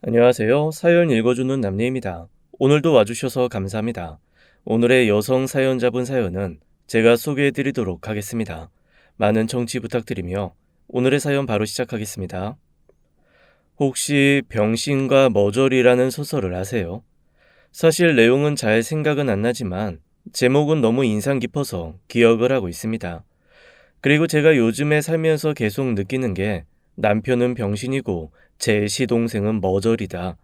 안녕하세요. 사연 읽어주는 남녀입니다. 오늘도 와주셔서 감사합니다. 오늘의 여성 사연자분 사연은 제가 소개해드리도록 하겠습니다. 많은 청취 부탁드리며 오늘의 사연 바로 시작하겠습니다. 혹시 병신과 머저리라는 소설을 아세요? 사실 내용은 잘 생각은 안 나지만 제목은 너무 인상 깊어서 기억을 하고 있습니다. 그리고 제가 요즘에 살면서 계속 느끼는 게 남편은 병신이고 제 시동생은 머저리다.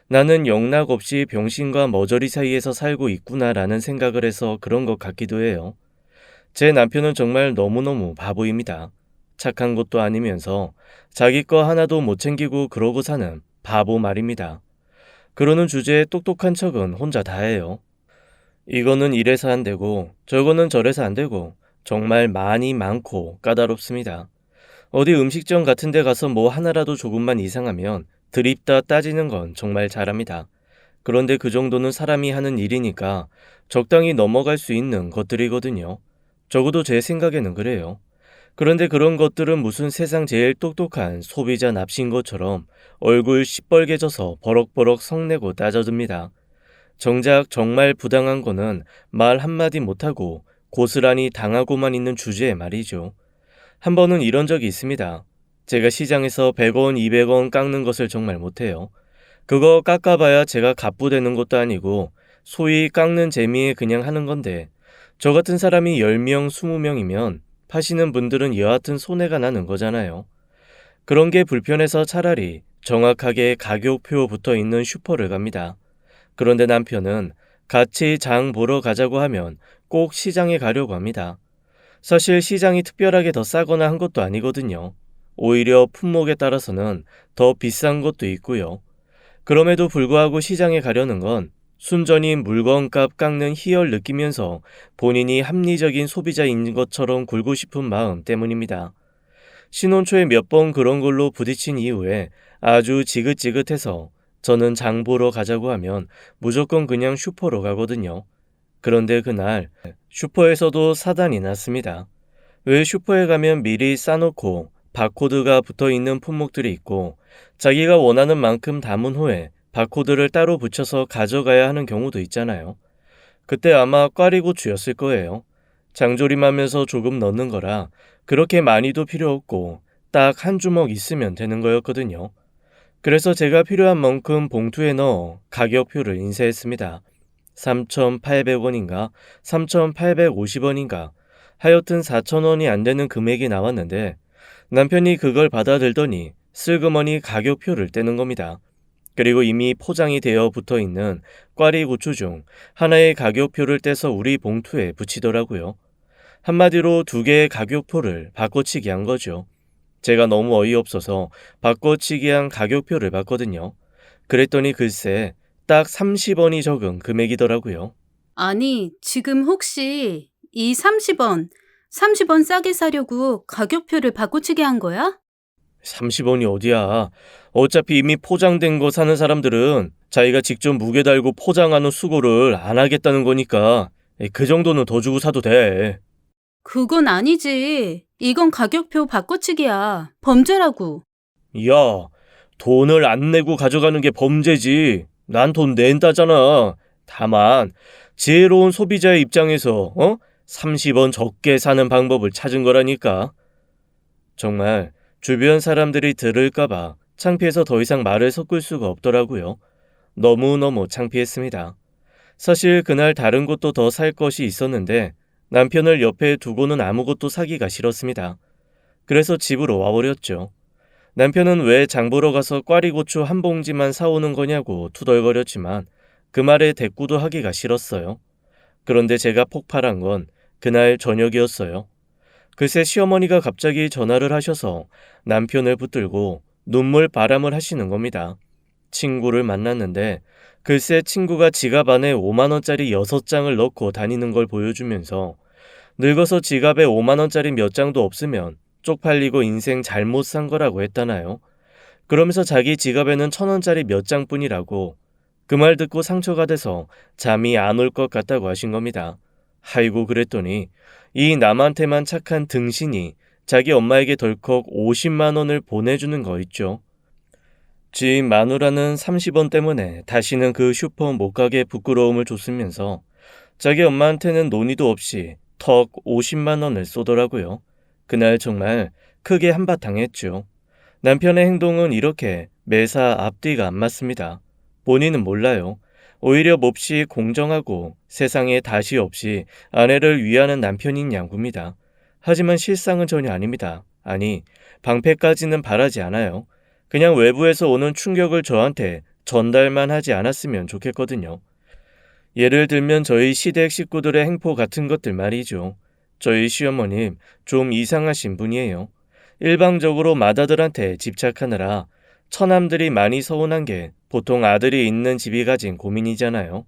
나는 영락 없이 병신과 머저리 사이에서 살고 있구나라는 생각을 해서 그런 것 같기도 해요. 제 남편은 정말 너무너무 바보입니다. 착한 것도 아니면서 자기 거 하나도 못 챙기고 그러고 사는 바보 말입니다. 그러는 주제에 똑똑한 척은 혼자 다 해요. 이거는 이래서 안 되고 저거는 저래서 안 되고 정말 많이 많고 까다롭습니다. 어디 음식점 같은 데 가서 뭐 하나라도 조금만 이상하면 드립다 따지는 건 정말 잘합니다. 그런데 그 정도는 사람이 하는 일이니까 적당히 넘어갈 수 있는 것들이거든요. 적어도 제 생각에는 그래요. 그런데 그런 것들은 무슨 세상 제일 똑똑한 소비자 납신 것처럼 얼굴 시뻘개져서 버럭버럭 성내고 따져듭니다. 정작 정말 부당한 거는 말 한마디 못하고 고스란히 당하고만 있는 주제에 말이죠. 한 번은 이런 적이 있습니다. 제가 시장에서 100원, 200원 깎는 것을 정말 못해요. 그거 깎아봐야 제가 갑부되는 것도 아니고 소위 깎는 재미에 그냥 하는 건데 저 같은 사람이 10명, 20명이면 파시는 분들은 여하튼 손해가 나는 거잖아요. 그런 게 불편해서 차라리 정확하게 가격표 붙어 있는 슈퍼를 갑니다. 그런데 남편은 같이 장 보러 가자고 하면 꼭 시장에 가려고 합니다. 사실 시장이 특별하게 더 싸거나 한 것도 아니거든요. 오히려 품목에 따라서는 더 비싼 것도 있고요. 그럼에도 불구하고 시장에 가려는 건 순전히 물건값 깎는 희열 느끼면서 본인이 합리적인 소비자인 것처럼 굴고 싶은 마음 때문입니다. 신혼 초에 몇 번 그런 걸로 부딪힌 이후에 아주 지긋지긋해서 저는 장 보러 가자고 하면 무조건 그냥 슈퍼로 가거든요. 그런데 그날 슈퍼에서도 사단이 났습니다. 왜 슈퍼에 가면 미리 싸놓고 바코드가 붙어 있는 품목들이 있고 자기가 원하는 만큼 담은 후에 바코드를 따로 붙여서 가져가야 하는 경우도 있잖아요. 그때 아마 꽈리고추였을 거예요. 장조림하면서 조금 넣는 거라 그렇게 많이도 필요 없고 딱 한 주먹 있으면 되는 거였거든요. 그래서 제가 필요한 만큼 봉투에 넣어 가격표를 인쇄했습니다. 3,800원인가 3,850원인가 하여튼 4,000원이 안 되는 금액이 나왔는데 남편이 그걸 받아들더니 슬그머니 가격표를 떼는 겁니다. 그리고 이미 포장이 되어 붙어 있는 꽈리고추 중 하나의 가격표를 떼서 우리 봉투에 붙이더라고요. 한마디로 두 개의 가격표를 바꿔치기 한 거죠. 제가 너무 어이없어서 바꿔치기 한 가격표를 봤거든요. 그랬더니 글쎄 딱 30원이 적은 금액이더라고요. 아니, 지금 혹시 이 30원 싸게 사려고 가격표를 바꿔치기 한 거야? 30원이 어디야. 어차피 이미 포장된 거 사는 사람들은 자기가 직접 무게 달고 포장하는 수고를 안 하겠다는 거니까 그 정도는 더 주고 사도 돼. 그건 아니지. 이건 가격표 바꿔치기야. 범죄라고. 야, 돈을 안 내고 가져가는 게 범죄지. 난 돈 낸다잖아. 다만 지혜로운 소비자의 입장에서 30원 적게 사는 방법을 찾은 거라니까. 정말 주변 사람들이 들을까봐 창피해서 더 이상 말을 섞을 수가 없더라고요. 너무너무 창피했습니다. 사실 그날 다른 것도 더 살 것이 있었는데 남편을 옆에 두고는 아무것도 사기가 싫었습니다. 그래서 집으로 와버렸죠. 남편은 왜 장 보러 가서 꽈리고추 한 봉지만 사오는 거냐고 투덜거렸지만 그 말에 대꾸도 하기가 싫었어요. 그런데 제가 폭발한 건 그날 저녁이었어요. 글쎄 시어머니가 갑자기 전화를 하셔서 남편을 붙들고 눈물 바람을 하시는 겁니다. 친구를 만났는데 글쎄 친구가 지갑 안에 5만원짜리 6장을 넣고 다니는 걸 보여주면서 늙어서 지갑에 5만원짜리 몇 장도 없으면 쪽팔리고 인생 잘못 산 거라고 했다나요. 그러면서 자기 지갑에는 1,000원짜리 몇 장뿐이라고 그 말 듣고 상처가 돼서 잠이 안 올 것 같다고 하신 겁니다. 아이고 그랬더니 이 남한테만 착한 등신이 자기 엄마에게 덜컥 50만 원을 보내주는 거 있죠. 지인 마누라는 30원 때문에 다시는 그 슈퍼 못 가게 부끄러움을 줬으면서 자기 엄마한테는 논의도 없이 턱 50만 원을 쏘더라고요. 그날 정말 크게 한바탕 했죠. 남편의 행동은 이렇게 매사 앞뒤가 안 맞습니다. 본인은 몰라요. 오히려 몹시 공정하고 세상에 다시 없이 아내를 위하는 남편인 양구입니다. 하지만 실상은 전혀 아닙니다. 아니, 방패까지는 바라지 않아요. 그냥 외부에서 오는 충격을 저한테 전달만 하지 않았으면 좋겠거든요. 예를 들면 저희 시댁 식구들의 행포 같은 것들 말이죠. 저희 시어머님 좀 이상하신 분이에요. 일방적으로 맏아들한테 집착하느라 처남들이 많이 서운한 게 보통 아들이 있는 집이 가진 고민이잖아요.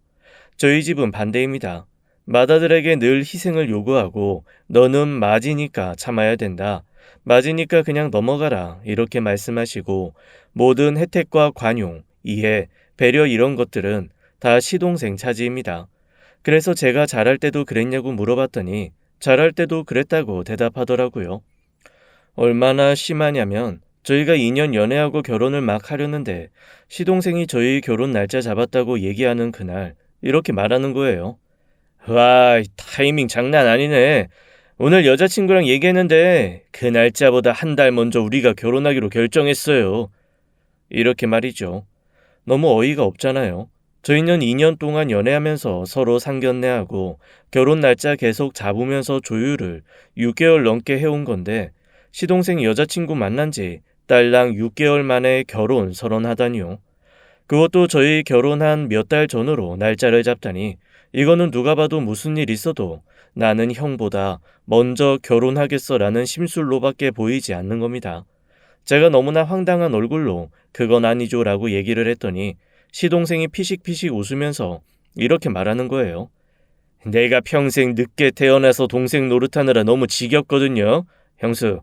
저희 집은 반대입니다. 맏아들에게 늘 희생을 요구하고 너는 맞이니까 참아야 된다. 맞으니까 그냥 넘어가라. 이렇게 말씀하시고 모든 혜택과 관용, 이해, 배려 이런 것들은 다 시동생 차지입니다. 그래서 제가 잘할 때도 그랬냐고 물어봤더니 잘할 때도 그랬다고 대답하더라고요. 얼마나 심하냐면 저희가 2년 연애하고 결혼을 막 하려는데 시동생이 저희 결혼 날짜 잡았다고 얘기하는 그날 이렇게 말하는 거예요. 와, 타이밍 장난 아니네. 오늘 여자친구랑 얘기했는데 그 날짜보다 한 달 먼저 우리가 결혼하기로 결정했어요. 이렇게 말이죠. 너무 어이가 없잖아요. 저희는 2년 동안 연애하면서 서로 상견례하고 결혼 날짜 계속 잡으면서 조율을 6개월 넘게 해온 건데 시동생 여자친구 만난 지 딸랑 6개월 만에 결혼 선언하다니요. 그것도 저희 결혼한 몇 달 전으로 날짜를 잡다니 이거는 누가 봐도 무슨 일 있어도 나는 형보다 먼저 결혼하겠어라는 심술로밖에 보이지 않는 겁니다. 제가 너무나 황당한 얼굴로 그건 아니죠 라고 얘기를 했더니 시동생이 피식피식 웃으면서 이렇게 말하는 거예요. 내가 평생 늦게 태어나서 동생 노릇하느라 너무 지겹거든요. 형수.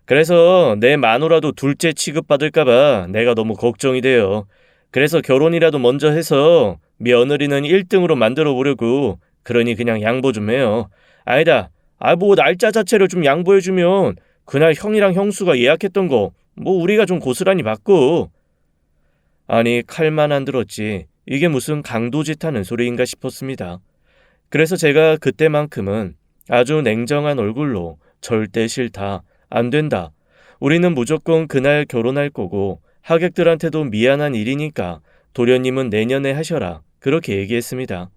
그래서 내 마누라도 둘째 취급받을까봐 내가 너무 걱정이 돼요. 그래서 결혼이라도 먼저 해서 며느리는 1등으로 만들어 보려고. 그러니 그냥 양보 좀 해요. 아니다. 뭐 날짜 자체를 좀 양보해주면 그날 형이랑 형수가 예약했던 거 뭐 우리가 좀 고스란히 받고. 아니 칼만 안 들었지 이게 무슨 강도짓하는 소리인가 싶었습니다. 그래서 제가 그때만큼은 아주 냉정한 얼굴로 절대 싫다, 안 된다. 우리는 무조건 그날 결혼할 거고 하객들한테도 미안한 일이니까 도련님은 내년에 하셔라. 그렇게 얘기했습니다.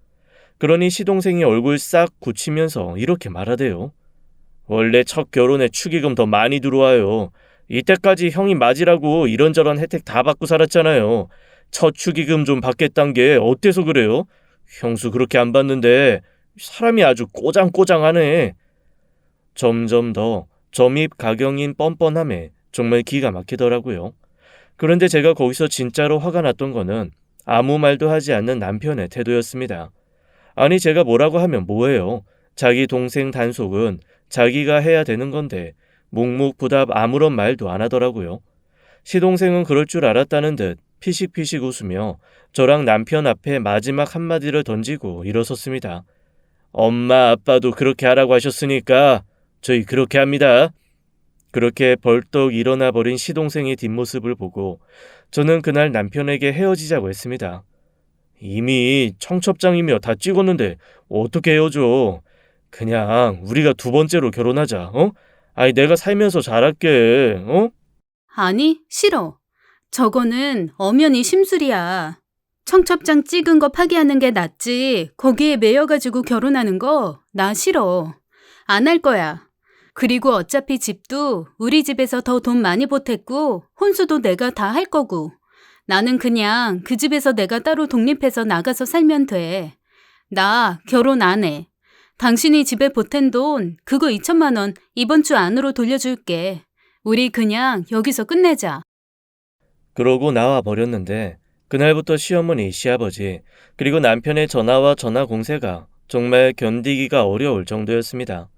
그러니 시동생이 얼굴 싹 굳히면서 이렇게 말하대요. 원래 첫 결혼에 축의금 더 많이 들어와요. 이때까지 형이 맞으라고 이런저런 혜택 다 받고 살았잖아요. 첫 축의금 좀 받겠단 게 어때서 그래요? 형수 그렇게 안 받는데 사람이 아주 꼬장꼬장하네. 점점 더 점입 가경인 뻔뻔함에 정말 기가 막히더라고요. 그런데 제가 거기서 진짜로 화가 났던 거는 아무 말도 하지 않는 남편의 태도였습니다. 아니 제가 뭐라고 하면 뭐해요. 자기 동생 단속은 자기가 해야 되는 건데 묵묵부답 아무런 말도 안 하더라고요. 시동생은 그럴 줄 알았다는 듯 피식피식 웃으며 저랑 남편 앞에 마지막 한마디를 던지고 일어섰습니다. 엄마 아빠도 그렇게 하라고 하셨으니까 저희 그렇게 합니다. 그렇게 벌떡 일어나 버린 시동생의 뒷모습을 보고 저는 그날 남편에게 헤어지자고 했습니다. 이미 청첩장이며 다 찍었는데 어떻게 헤어져? 그냥 우리가 두 번째로 결혼하자. 어? 아니 내가 살면서 잘할게. 어? 아니, 싫어. 저거는 엄연히 심술이야. 청첩장 찍은 거 파기하는 게 낫지. 거기에 매여가지고 결혼하는 거 나 싫어. 안 할 거야. 그리고 어차피 집도 우리 집에서 더 돈 많이 보탰고 혼수도 내가 다 할 거고. 나는 그냥 그 집에서 내가 따로 독립해서 나가서 살면 돼. 나 결혼 안 해. 당신이 집에 보탠 돈 그거 2천만 원 이번 주 안으로 돌려줄게. 우리 그냥 여기서 끝내자. 그러고 나와 버렸는데 그날부터 시어머니, 시아버지 그리고 남편의 전화와 전화 공세가 정말 견디기가 어려울 정도였습니다.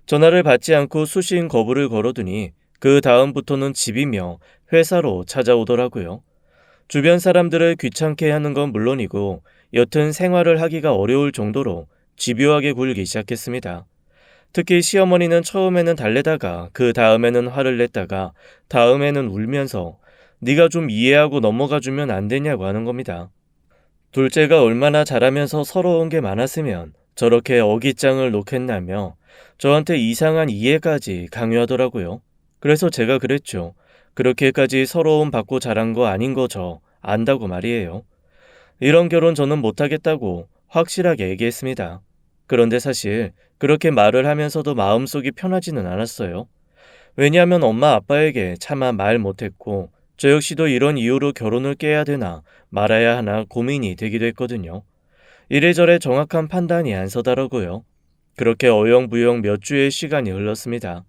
전화를 받지 않고 수신 거부를 걸어두니 그 다음부터는 집이며 회사로 찾아오더라고요. 주변 사람들을 귀찮게 하는 건 물론이고 여튼 생활을 하기가 어려울 정도로 집요하게 굴기 시작했습니다. 특히 시어머니는 처음에는 달래다가 그 다음에는 화를 냈다가 다음에는 울면서 네가 좀 이해하고 넘어가주면 안 되냐고 하는 겁니다. 둘째가 얼마나 잘하면서 서러운 게 많았으면 저렇게 어깃장을 놓겠냐며 저한테 이상한 이해까지 강요하더라고요. 그래서 제가 그랬죠. 그렇게까지 서러움 받고 자란 거 아닌 거 저 안다고 말이에요. 이런 결혼 저는 못하겠다고 확실하게 얘기했습니다. 그런데 사실 그렇게 말을 하면서도 마음속이 편하지는 않았어요. 왜냐하면 엄마 아빠에게 차마 말 못했고 저 역시도 이런 이유로 결혼을 깨야 되나 말아야 하나 고민이 되기도 했거든요. 이래저래 정확한 판단이 안 서더라고요. 그렇게 어영부영 몇 주의 시간이 흘렀습니다.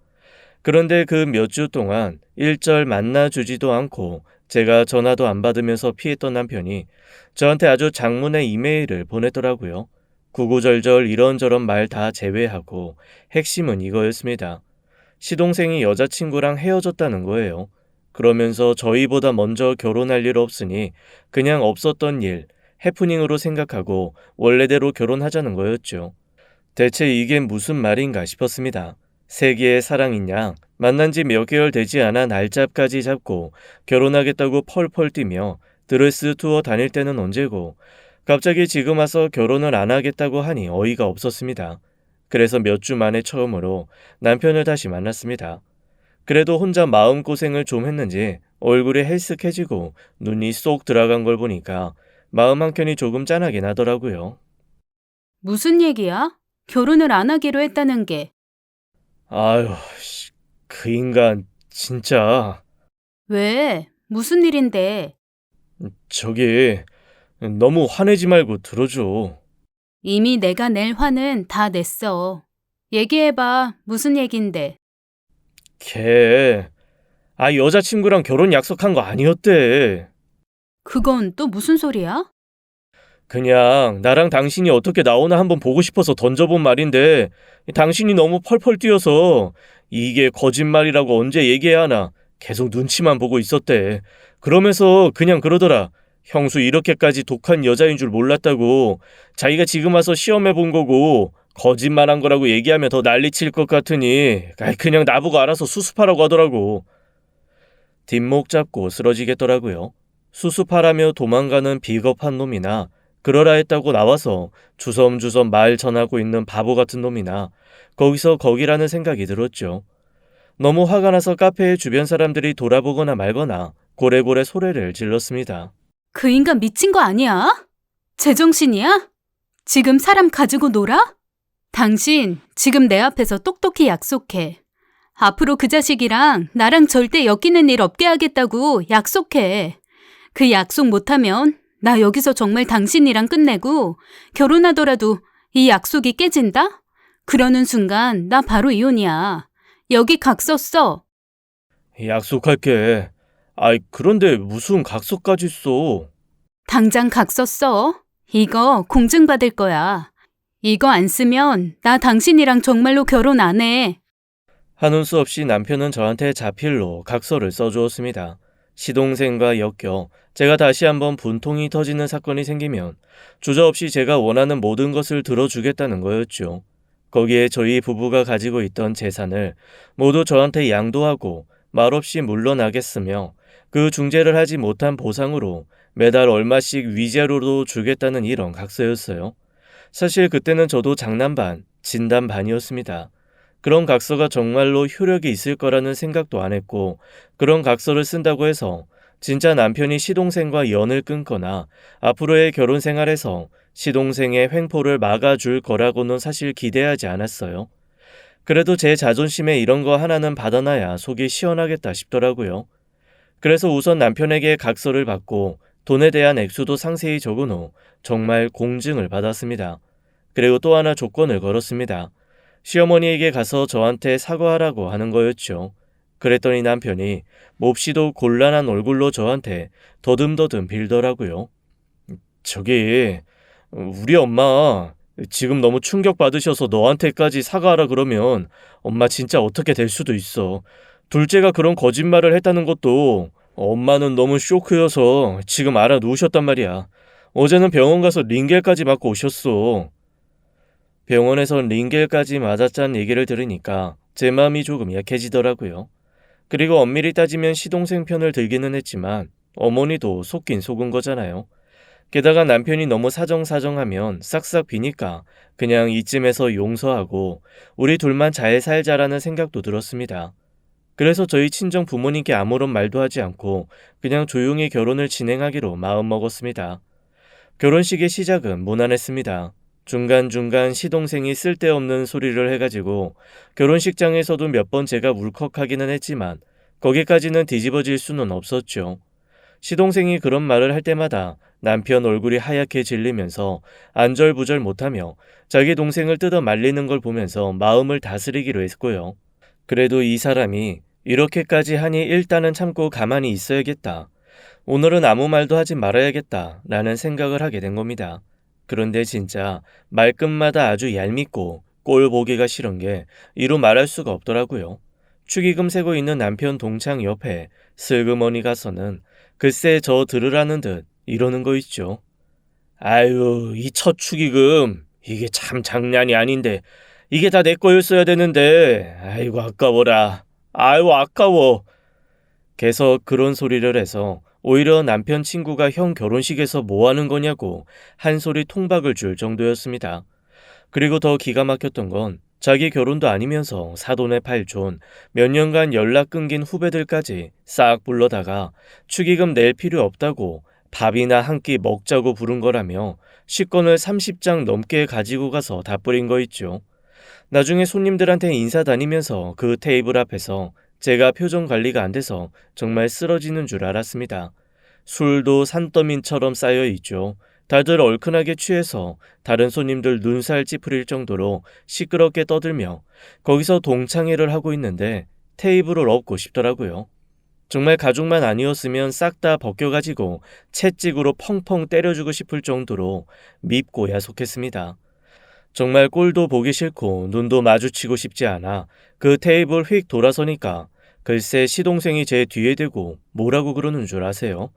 그런데 그 몇 주 동안 일절 만나주지도 않고 제가 전화도 안 받으면서 피했던 남편이 저한테 아주 장문의 이메일을 보냈더라고요. 구구절절 이런저런 말 다 제외하고 핵심은 이거였습니다. 시동생이 여자친구랑 헤어졌다는 거예요. 그러면서 저희보다 먼저 결혼할 일 없으니 그냥 없었던 일, 해프닝으로 생각하고 원래대로 결혼하자는 거였죠. 대체 이게 무슨 말인가 싶었습니다. 세계의 사랑인 양 만난 지 몇 개월 되지 않아 날짜까지 잡고 결혼하겠다고 펄펄 뛰며 드레스 투어 다닐 때는 언제고 갑자기 지금 와서 결혼을 안 하겠다고 하니 어이가 없었습니다. 그래서 몇 주 만에 처음으로 남편을 다시 만났습니다. 그래도 혼자 마음고생을 좀 했는지 얼굴이 헬쓱해지고 눈이 쏙 들어간 걸 보니까 마음 한켠이 조금 짠하긴 하더라고요. 무슨 얘기야? 결혼을 안 하기로 했다는 게. 아유, 그 인간 진짜. 왜? 무슨 일인데? 저기 너무 화내지 말고 들어줘. 이미 내가 낼 화는 다 냈어. 얘기해봐. 무슨 얘긴데? 걔 여자친구랑 결혼 약속한 거 아니었대. 그건 또 무슨 소리야? 그냥 나랑 당신이 어떻게 나오나 한번 보고 싶어서 던져본 말인데 당신이 너무 펄펄 뛰어서 이게 거짓말이라고 언제 얘기해야 하나 계속 눈치만 보고 있었대. 그러면서 그냥 그러더라. 형수 이렇게까지 독한 여자인 줄 몰랐다고. 자기가 지금 와서 시험해 본 거고 거짓말한 거라고 얘기하면 더 난리칠 것 같으니 그냥 나보고 알아서 수습하라고 하더라고. 뒷목 잡고 쓰러지겠더라고요. 수습하라며 도망가는 비겁한 놈이나 그러라 했다고 나와서 주섬주섬 말 전하고 있는 바보 같은 놈이나 거기서 거기라는 생각이 들었죠. 너무 화가 나서 카페에 주변 사람들이 돌아보거나 말거나 고래고래 소리를 질렀습니다. 그 인간 미친 거 아니야? 제정신이야? 지금 사람 가지고 놀아? 당신 지금 내 앞에서 똑똑히 약속해. 앞으로 그 자식이랑 나랑 절대 엮이는 일 없게 하겠다고 약속해. 그 약속 못하면 나 여기서 정말 당신이랑 끝내고 결혼하더라도 이 약속이 깨진다? 그러는 순간 나 바로 이혼이야. 여기 각 썼어. 약속할게. 그런데 무슨 각서까지 써? 당장 각 썼어. 이거 공증받을 거야. 이거 안 쓰면 나 당신이랑 정말로 결혼 안 해. 한운 수 없이 남편은 저한테 자필로 각서를 써주었습니다. 시동생과 엮여 제가 다시 한번 분통이 터지는 사건이 생기면 주저없이 제가 원하는 모든 것을 들어주겠다는 거였죠. 거기에 저희 부부가 가지고 있던 재산을 모두 저한테 양도하고 말없이 물러나겠으며 그 중재를 하지 못한 보상으로 매달 얼마씩 위자료로 주겠다는 이런 각서였어요. 사실 그때는 저도 장난 반, 진담 반이었습니다. 그런 각서가 정말로 효력이 있을 거라는 생각도 안 했고 그런 각서를 쓴다고 해서 진짜 남편이 시동생과 연을 끊거나 앞으로의 결혼 생활에서 시동생의 횡포를 막아줄 거라고는 사실 기대하지 않았어요. 그래도 제 자존심에 이런 거 하나는 받아놔야 속이 시원하겠다 싶더라고요. 그래서 우선 남편에게 각서를 받고 돈에 대한 액수도 상세히 적은 후 정말 공증을 받았습니다. 그리고 또 하나 조건을 걸었습니다. 시어머니에게 가서 저한테 사과하라고 하는 거였죠. 그랬더니 남편이 몹시도 곤란한 얼굴로 저한테 더듬더듬 빌더라고요. 저기 우리 엄마 지금 너무 충격받으셔서 너한테까지 사과하라 그러면 엄마 진짜 어떻게 될 수도 있어. 둘째가 그런 거짓말을 했다는 것도 엄마는 너무 쇼크여서 지금 알아누우셨단 말이야. 어제는 병원 가서 링겔까지 맞고 오셨어. 병원에서 링겔까지 맞았다는 얘기를 들으니까 제 마음이 조금 약해지더라고요. 그리고 엄밀히 따지면 시동생 편을 들기는 했지만 어머니도 속긴 속은 거잖아요. 게다가 남편이 너무 사정사정하면 싹싹 비니까 그냥 이쯤에서 용서하고 우리 둘만 잘 살자라는 생각도 들었습니다. 그래서 저희 친정 부모님께 아무런 말도 하지 않고 그냥 조용히 결혼을 진행하기로 마음먹었습니다. 결혼식의 시작은 무난했습니다. 중간중간 시동생이 쓸데없는 소리를 해가지고 결혼식장에서도 몇 번 제가 울컥하기는 했지만 거기까지는 뒤집어질 수는 없었죠. 시동생이 그런 말을 할 때마다 남편 얼굴이 하얗게 질리면서 안절부절 못하며 자기 동생을 뜯어 말리는 걸 보면서 마음을 다스리기로 했고요. 그래도 이 사람이 이렇게까지 하니 일단은 참고 가만히 있어야겠다. 오늘은 아무 말도 하지 말아야겠다 라는 생각을 하게 된 겁니다. 그런데 진짜 말끝마다 아주 얄밉고 꼴 보기가 싫은 게 이루 말할 수가 없더라고요. 축의금 세고 있는 남편 동창 옆에 슬그머니 가서는 글쎄 저 들으라는 듯 이러는 거 있죠. 아유, 이 첫 축의금 이게 참 장난이 아닌데 이게 다 내 거였어야 되는데 아이고 아까워라. 아이고 아까워. 계속 그런 소리를 해서 오히려 남편 친구가 형 결혼식에서 뭐 하는 거냐고 한 소리 통박을 줄 정도였습니다. 그리고 더 기가 막혔던 건 자기 결혼도 아니면서 사돈의 팔촌, 몇 년간 연락 끊긴 후배들까지 싹 불러다가 축의금 낼 필요 없다고 밥이나 한 끼 먹자고 부른 거라며 식권을 30장 넘게 가지고 가서 다 뿌린 거 있죠. 나중에 손님들한테 인사 다니면서 그 테이블 앞에서 제가 표정 관리가 안 돼서 정말 쓰러지는 줄 알았습니다. 술도 산더미처럼 쌓여 있죠. 다들 얼큰하게 취해서 다른 손님들 눈살 찌푸릴 정도로 시끄럽게 떠들며 거기서 동창회를 하고 있는데 테이블을 엎고 싶더라고요. 정말 가족만 아니었으면 싹 다 벗겨가지고 채찍으로 펑펑 때려주고 싶을 정도로 밉고 야속했습니다. 정말 꼴도 보기 싫고 눈도 마주치고 싶지 않아 그 테이블 휙 돌아서니까 글쎄 시동생이 제 뒤에 대고 뭐라고 그러는 줄 아세요?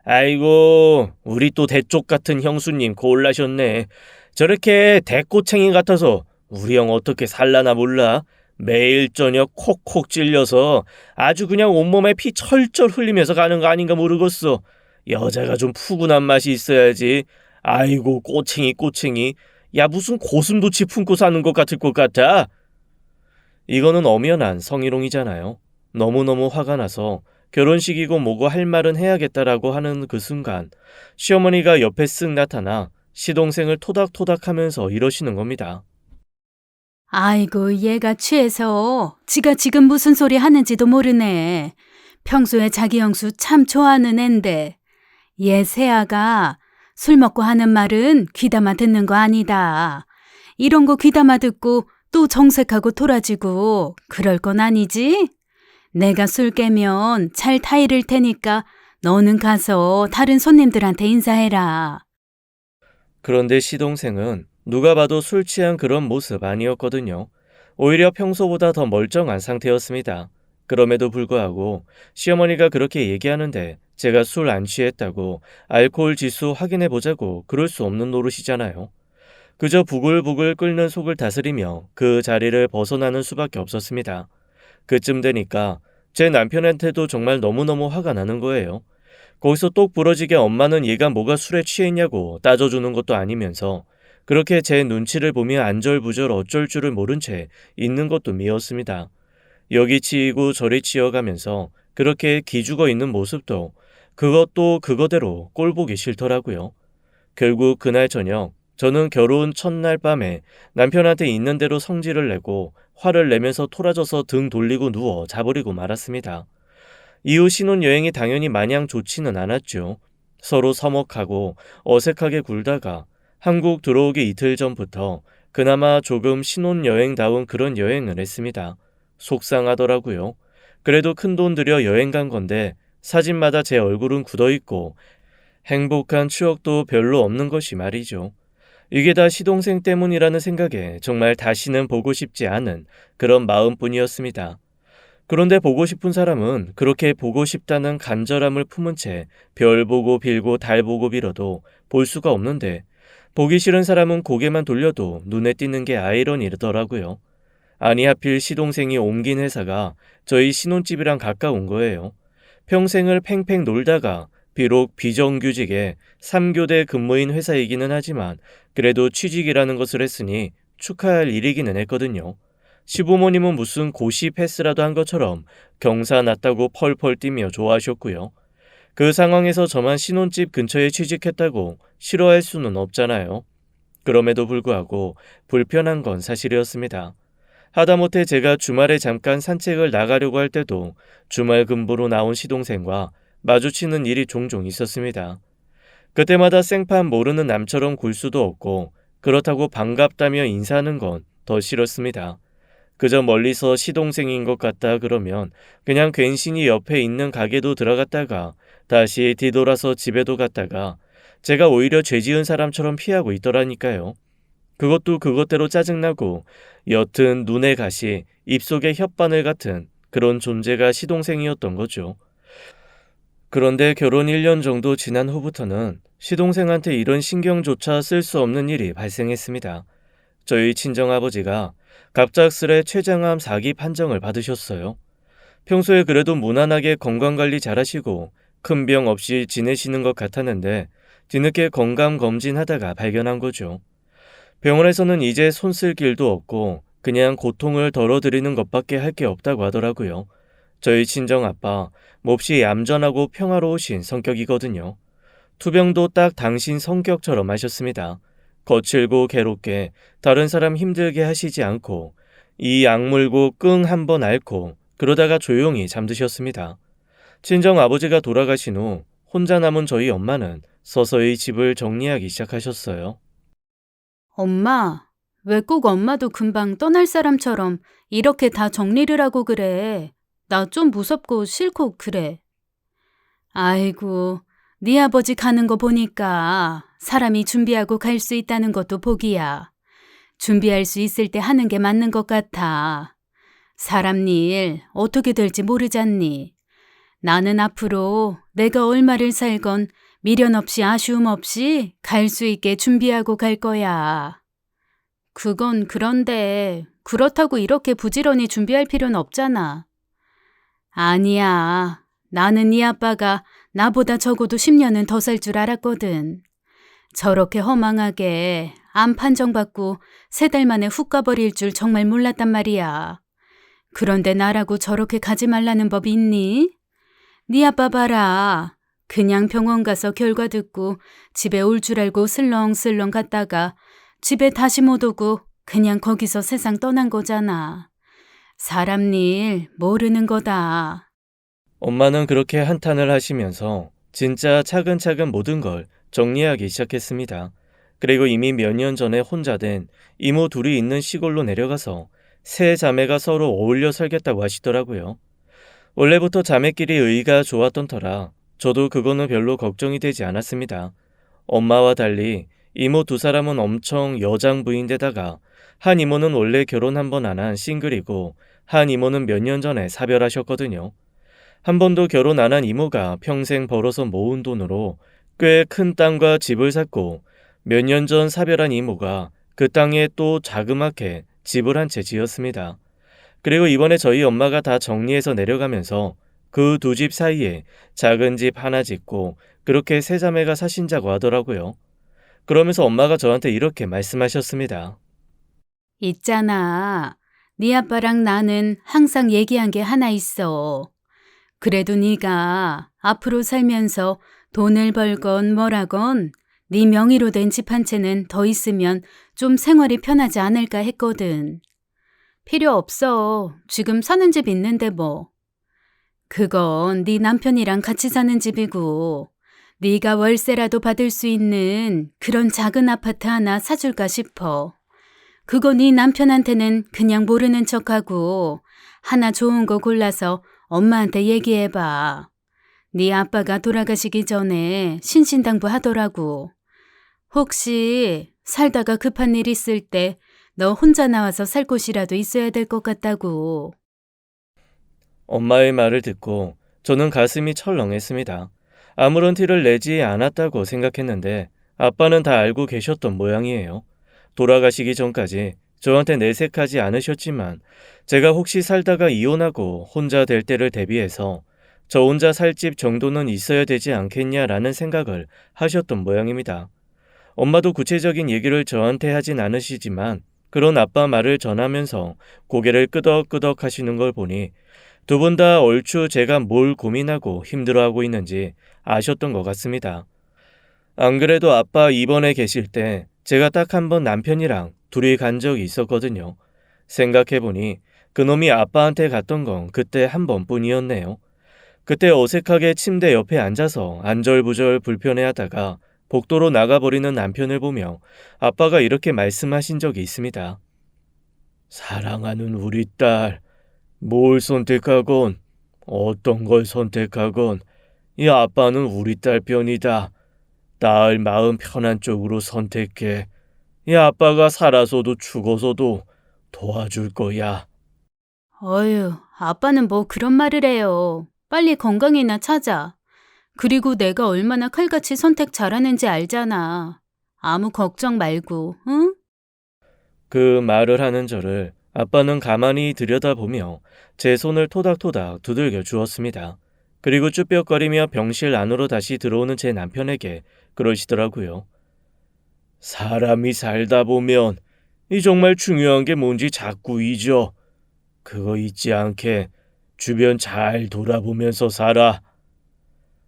아이고 우리 또 대쪽 같은 형수님 골라셨네. 저렇게 대꼬챙이 같아서 우리 형 어떻게 살라나 몰라. 매일 저녁 콕콕 찔려서 아주 그냥 온몸에 피 철철 흘리면서 가는 거 아닌가 모르겠어. 여자가 좀 푸근한 맛이 있어야지. 아이고 꼬챙이 꼬챙이. 야 무슨 고슴도치 품고 사는 것 같을 것 같아. 이거는 엄연한 성희롱이잖아요. 너무너무 화가 나서 결혼식이고 뭐고 할 말은 해야겠다라고 하는 그 순간 시어머니가 옆에 쓱 나타나 시동생을 토닥토닥하면서 이러시는 겁니다. 아이고, 얘가 취해서 지가 지금 무슨 소리 하는지도 모르네. 평소에 자기 형수 참 좋아하는 앤데. 얘 세아가 술 먹고 하는 말은 귀담아 듣는 거 아니다. 이런 거 귀담아 듣고 또 정색하고 돌아지고 그럴 건 아니지? 내가 술 깨면 잘 타이를 테니까 너는 가서 다른 손님들한테 인사해라. 그런데 시동생은 누가 봐도 술 취한 그런 모습 아니었거든요. 오히려 평소보다 더 멀쩡한 상태였습니다. 그럼에도 불구하고 시어머니가 그렇게 얘기하는데 제가 술 안 취했다고 알코올 지수 확인해 보자고 그럴 수 없는 노릇이잖아요. 그저 부글부글 끓는 속을 다스리며 그 자리를 벗어나는 수밖에 없었습니다. 그쯤 되니까 제 남편한테도 정말 너무너무 화가 나는 거예요. 거기서 똑 부러지게 엄마는 얘가 뭐가 술에 취했냐고 따져주는 것도 아니면서 그렇게 제 눈치를 보며 안절부절 어쩔 줄을 모른 채 있는 것도 미웠습니다. 여기 치이고 저리 치여가면서 그렇게 기죽어 있는 모습도 그것도 그거대로 꼴보기 싫더라고요. 결국 그날 저녁 저는 결혼 첫날 밤에 남편한테 있는 대로 성질을 내고 화를 내면서 토라져서 등 돌리고 누워 자버리고 말았습니다. 이후 신혼여행이 당연히 마냥 좋지는 않았죠. 서로 서먹하고 어색하게 굴다가 한국 들어오기 이틀 전부터 그나마 조금 신혼여행다운 그런 여행을 했습니다. 속상하더라고요. 그래도 큰돈 들여 여행 간 건데 사진마다 제 얼굴은 굳어있고 행복한 추억도 별로 없는 것이 말이죠. 이게 다 시동생 때문이라는 생각에 정말 다시는 보고 싶지 않은 그런 마음뿐이었습니다. 그런데 보고 싶은 사람은 그렇게 보고 싶다는 간절함을 품은 채 별 보고 빌고 달 보고 빌어도 볼 수가 없는데 보기 싫은 사람은 고개만 돌려도 눈에 띄는 게 아이러니더라고요. 아니 하필 시동생이 옮긴 회사가 저희 신혼집이랑 가까운 거예요. 평생을 팽팽 놀다가 비록 비정규직의 3교대 근무인 회사이기는 하지만 그래도 취직이라는 것을 했으니 축하할 일이기는 했거든요. 시부모님은 무슨 고시 패스라도 한 것처럼 경사 났다고 펄펄 뛰며 좋아하셨고요. 그 상황에서 저만 신혼집 근처에 취직했다고 싫어할 수는 없잖아요. 그럼에도 불구하고 불편한 건 사실이었습니다. 하다못해 제가 주말에 잠깐 산책을 나가려고 할 때도 주말 근무로 나온 시동생과 마주치는 일이 종종 있었습니다. 그때마다 생판 모르는 남처럼 굴 수도 없고 그렇다고 반갑다며 인사하는 건 더 싫었습니다. 그저 멀리서 시동생인 것 같다 그러면 그냥 괜시니 옆에 있는 가게도 들어갔다가 다시 뒤돌아서 집에도 갔다가 제가 오히려 죄 지은 사람처럼 피하고 있더라니까요. 그것도 그것대로 짜증나고 옅은 눈의 가시, 입속의 혓바늘 같은 그런 존재가 시동생이었던 거죠. 그런데 결혼 1년 정도 지난 후부터는 시동생한테 이런 신경조차 쓸 수 없는 일이 발생했습니다. 저희 친정아버지가 갑작스레 췌장암 4기 판정을 받으셨어요. 평소에 그래도 무난하게 건강관리 잘하시고 큰 병 없이 지내시는 것 같았는데 뒤늦게 건강검진하다가 발견한 거죠. 병원에서는 이제 손 쓸 길도 없고 그냥 고통을 덜어드리는 것밖에 할 게 없다고 하더라고요. 저희 친정아빠 몹시 얌전하고 평화로우신 성격이거든요. 투병도 딱 당신 성격처럼 하셨습니다. 거칠고 괴롭게 다른 사람 힘들게 하시지 않고 이 악물고 끙 한번 앓고 그러다가 조용히 잠드셨습니다. 친정 아버지가 돌아가신 후 혼자 남은 저희 엄마는 서서히 집을 정리하기 시작하셨어요. 엄마, 왜 꼭 엄마도 금방 떠날 사람처럼 이렇게 다 정리를 하고 그래? 나 좀 무섭고 싫고 그래. 아이고, 네 아버지 가는 거 보니까 사람이 준비하고 갈 수 있다는 것도 복이야. 준비할 수 있을 때 하는 게 맞는 것 같아. 사람 일 어떻게 될지 모르잖니. 나는 앞으로 내가 얼마를 살건 미련 없이 아쉬움 없이 갈 수 있게 준비하고 갈 거야. 그건 그런데 그렇다고 이렇게 부지런히 준비할 필요는 없잖아. 아니야. 나는 네 아빠가 나보다 적어도 10년은 더 살 줄 알았거든. 저렇게 허망하게 암 판정받고 3달 만에 훅 가버릴 줄 정말 몰랐단 말이야. 그런데 나라고 저렇게 가지 말라는 법이 있니? 네 아빠 봐라. 그냥 병원 가서 결과 듣고 집에 올 줄 알고 슬렁슬렁 갔다가 집에 다시 못 오고 그냥 거기서 세상 떠난 거잖아. 사람 일 모르는 거다. 엄마는 그렇게 한탄을 하시면서 진짜 차근차근 모든 걸 정리하기 시작했습니다. 그리고 이미 몇 년 전에 혼자 된 이모 둘이 있는 시골로 내려가서 세 자매가 서로 어울려 살겠다고 하시더라고요. 원래부터 자매끼리 의가 좋았던 터라 저도 그거는 별로 걱정이 되지 않았습니다. 엄마와 달리 이모 두 사람은 엄청 여장부인데다가 한 이모는 원래 결혼 한 번 안 한 싱글이고 한 이모는 몇 년 전에 사별하셨거든요. 한 번도 결혼 안 한 이모가 평생 벌어서 모은 돈으로 꽤 큰 땅과 집을 샀고 몇 년 전 사별한 이모가 그 땅에 또 자그맣게 집을 한 채 지었습니다. 그리고 이번에 저희 엄마가 다 정리해서 내려가면서 그 두 집 사이에 작은 집 하나 짓고 그렇게 세 자매가 사신다고 하더라고요. 그러면서 엄마가 저한테 이렇게 말씀하셨습니다. 있잖아. 네 아빠랑 나는 항상 얘기한 게 하나 있어. 그래도 네가 앞으로 살면서 돈을 벌건 뭐라건 네 명의로 된 집 한 채는 더 있으면 좀 생활이 편하지 않을까 했거든. 필요 없어. 지금 사는 집 있는데 뭐. 그건 네 남편이랑 같이 사는 집이고 네가 월세라도 받을 수 있는 그런 작은 아파트 하나 사줄까 싶어. 그거 네 남편한테는 그냥 모르는 척하고 하나 좋은 거 골라서 엄마한테 얘기해봐. 네 아빠가 돌아가시기 전에 신신당부 하더라고. 혹시 살다가 급한 일 있을 때 너 혼자 나와서 살 곳이라도 있어야 될 것 같다고. 엄마의 말을 듣고 저는 가슴이 철렁했습니다. 아무런 티를 내지 않았다고 생각했는데 아빠는 다 알고 계셨던 모양이에요. 돌아가시기 전까지 저한테 내색하지 않으셨지만 제가 혹시 살다가 이혼하고 혼자 될 때를 대비해서 저 혼자 살 집 정도는 있어야 되지 않겠냐라는 생각을 하셨던 모양입니다. 엄마도 구체적인 얘기를 저한테 하진 않으시지만 그런 아빠 말을 전하면서 고개를 끄덕끄덕 하시는 걸 보니 두 분 다 얼추 제가 뭘 고민하고 힘들어하고 있는지 아셨던 것 같습니다. 안 그래도 아빠 입원해 계실 때 제가 딱 한 번 남편이랑 둘이 간 적이 있었거든요. 생각해보니 그놈이 아빠한테 갔던 건 그때 한 번뿐이었네요. 그때 어색하게 침대 옆에 앉아서 안절부절 불편해하다가 복도로 나가버리는 남편을 보며 아빠가 이렇게 말씀하신 적이 있습니다. 사랑하는 우리 딸, 뭘 선택하건 어떤 걸 선택하건 이 아빠는 우리 딸 편이다. 딸 마음 편한 쪽으로 선택해. 이 아빠가 살아서도 죽어서도 도와줄 거야. 어휴, 아빠는 뭐 그런 말을 해요. 빨리 건강이나 찾아. 그리고 내가 얼마나 칼같이 선택 잘하는지 알잖아. 아무 걱정 말고, 응? 그 말을 하는 저를 아빠는 가만히 들여다보며 제 손을 토닥토닥 두들겨 주었습니다. 그리고 쭈뼛거리며 병실 안으로 다시 들어오는 제 남편에게 그러시더라고요. 사람이 살다 보면 이 정말 중요한 게 뭔지 자꾸 잊어. 그거 잊지 않게 주변 잘 돌아보면서 살아.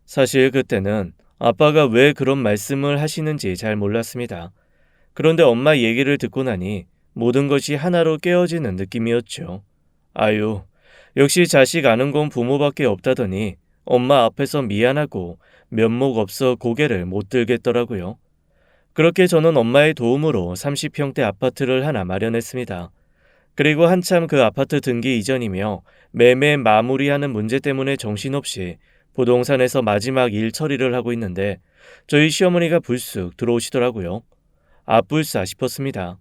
사실 그때는 아빠가 왜 그런 말씀을 하시는지 잘 몰랐습니다. 그런데 엄마 얘기를 듣고 나니 모든 것이 하나로 깨어지는 느낌이었죠. 아유, 역시 자식 아는 건 부모밖에 없다더니 엄마 앞에서 미안하고 면목 없어 고개를 못 들겠더라고요. 그렇게 저는 엄마의 도움으로 30평대 아파트를 하나 마련했습니다. 그리고 한참 그 아파트 등기 이전이며 매매 마무리하는 문제 때문에 정신없이 부동산에서 마지막 일 처리를 하고 있는데 저희 시어머니가 불쑥 들어오시더라고요. 아뿔싸 싶었습니다.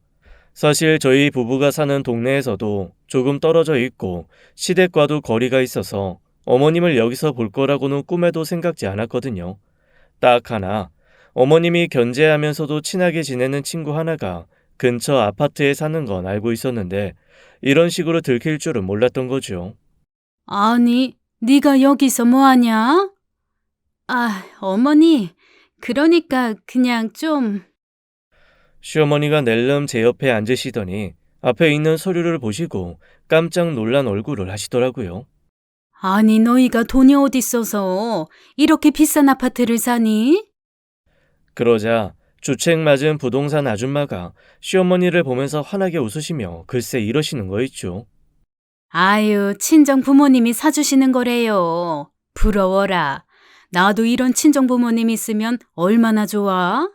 사실 저희 부부가 사는 동네에서도 조금 떨어져 있고 시댁과도 거리가 있어서 어머님을 여기서 볼 거라고는 꿈에도 생각지 않았거든요. 딱 하나, 어머님이 견제하면서도 친하게 지내는 친구 하나가 근처 아파트에 사는 건 알고 있었는데 이런 식으로 들킬 줄은 몰랐던 거죠. 아니, 네가 여기서 뭐하냐? 아, 어머니, 그러니까 그냥 좀... 시어머니가 낼름 제 옆에 앉으시더니 앞에 있는 서류를 보시고 깜짝 놀란 얼굴을 하시더라고요. 아니, 너희가 돈이 어딨어서 이렇게 비싼 아파트를 사니? 그러자 주책 맞은 부동산 아줌마가 시어머니를 보면서 환하게 웃으시며 글쎄 이러시는 거 있죠. 아유, 친정 부모님이 사주시는 거래요. 부러워라. 나도 이런 친정 부모님 있으면 얼마나 좋아?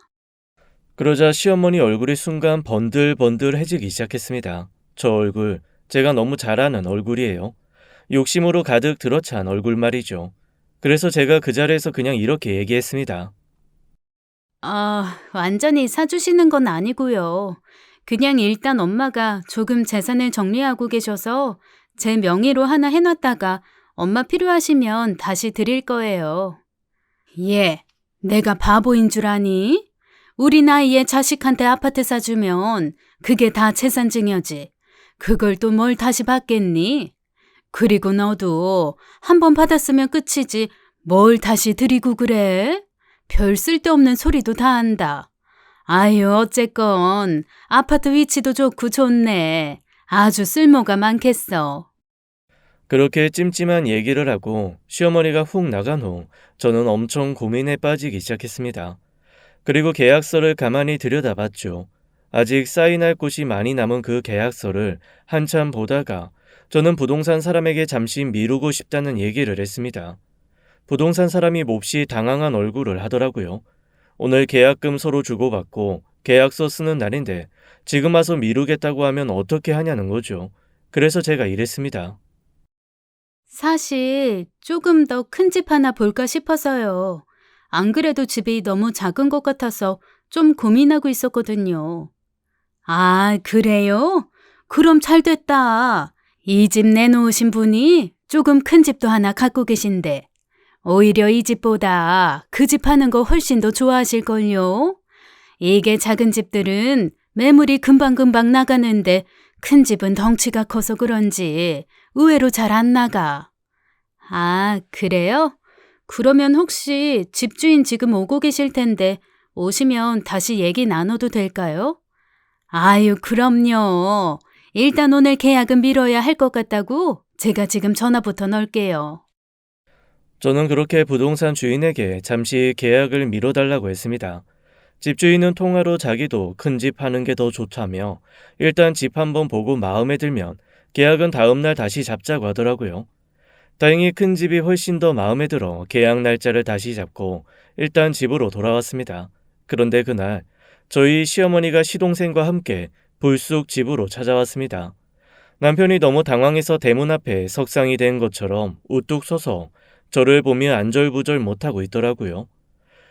그러자 시어머니 얼굴이 순간 번들번들해지기 시작했습니다. 저 얼굴, 제가 너무 잘 아는 얼굴이에요. 욕심으로 가득 들어찬 얼굴 말이죠. 그래서 제가 그 자리에서 그냥 이렇게 얘기했습니다. 아, 완전히 사주시는 건 아니고요. 그냥 일단 엄마가 조금 재산을 정리하고 계셔서 제 명의로 하나 해놨다가 엄마 필요하시면 다시 드릴 거예요. 예, 내가 바보인 줄 아니? 우리 나이에 자식한테 아파트 사주면 그게 다 재산 증여지. 그걸 또 뭘 다시 받겠니? 그리고 너도 한 번 받았으면 끝이지 뭘 다시 드리고 그래? 별 쓸데없는 소리도 다 한다. 아유, 어쨌건 아파트 위치도 좋고 좋네. 아주 쓸모가 많겠어. 그렇게 찜찜한 얘기를 하고 시어머니가 훅 나간 후 저는 엄청 고민에 빠지기 시작했습니다. 그리고 계약서를 가만히 들여다봤죠. 아직 사인할 곳이 많이 남은 그 계약서를 한참 보다가 저는 부동산 사람에게 잠시 미루고 싶다는 얘기를 했습니다. 부동산 사람이 몹시 당황한 얼굴을 하더라고요. 오늘 계약금 서로 주고받고 계약서 쓰는 날인데 지금 와서 미루겠다고 하면 어떻게 하냐는 거죠. 그래서 제가 이랬습니다. 사실 조금 더 큰 집 하나 볼까 싶어서요. 안 그래도 집이 너무 작은 것 같아서 좀 고민하고 있었거든요. 아, 그래요? 그럼 잘 됐다. 이 집 내놓으신 분이 조금 큰 집도 하나 갖고 계신데 오히려 이 집보다 그 집 하는 거 훨씬 더 좋아하실걸요? 이게 작은 집들은 매물이 금방금방 나가는데 큰 집은 덩치가 커서 그런지 의외로 잘 안 나가. 아, 그래요? 그러면 혹시 집주인 지금 오고 계실 텐데 오시면 다시 얘기 나눠도 될까요? 아유, 그럼요. 일단 오늘 계약은 미뤄야 할 것 같다고 제가 지금 전화부터 넣을게요. 저는 그렇게 부동산 주인에게 잠시 계약을 미뤄달라고 했습니다. 집주인은 통화로 자기도 큰 집 하는 게 더 좋다며 일단 집 한번 보고 마음에 들면 계약은 다음날 다시 잡자고 하더라고요. 다행히 큰 집이 훨씬 더 마음에 들어 계약 날짜를 다시 잡고 일단 집으로 돌아왔습니다. 그런데 그날 저희 시어머니가 시동생과 함께 불쑥 집으로 찾아왔습니다. 남편이 너무 당황해서 대문 앞에 석상이 된 것처럼 우뚝 서서 저를 보며 안절부절 못하고 있더라고요.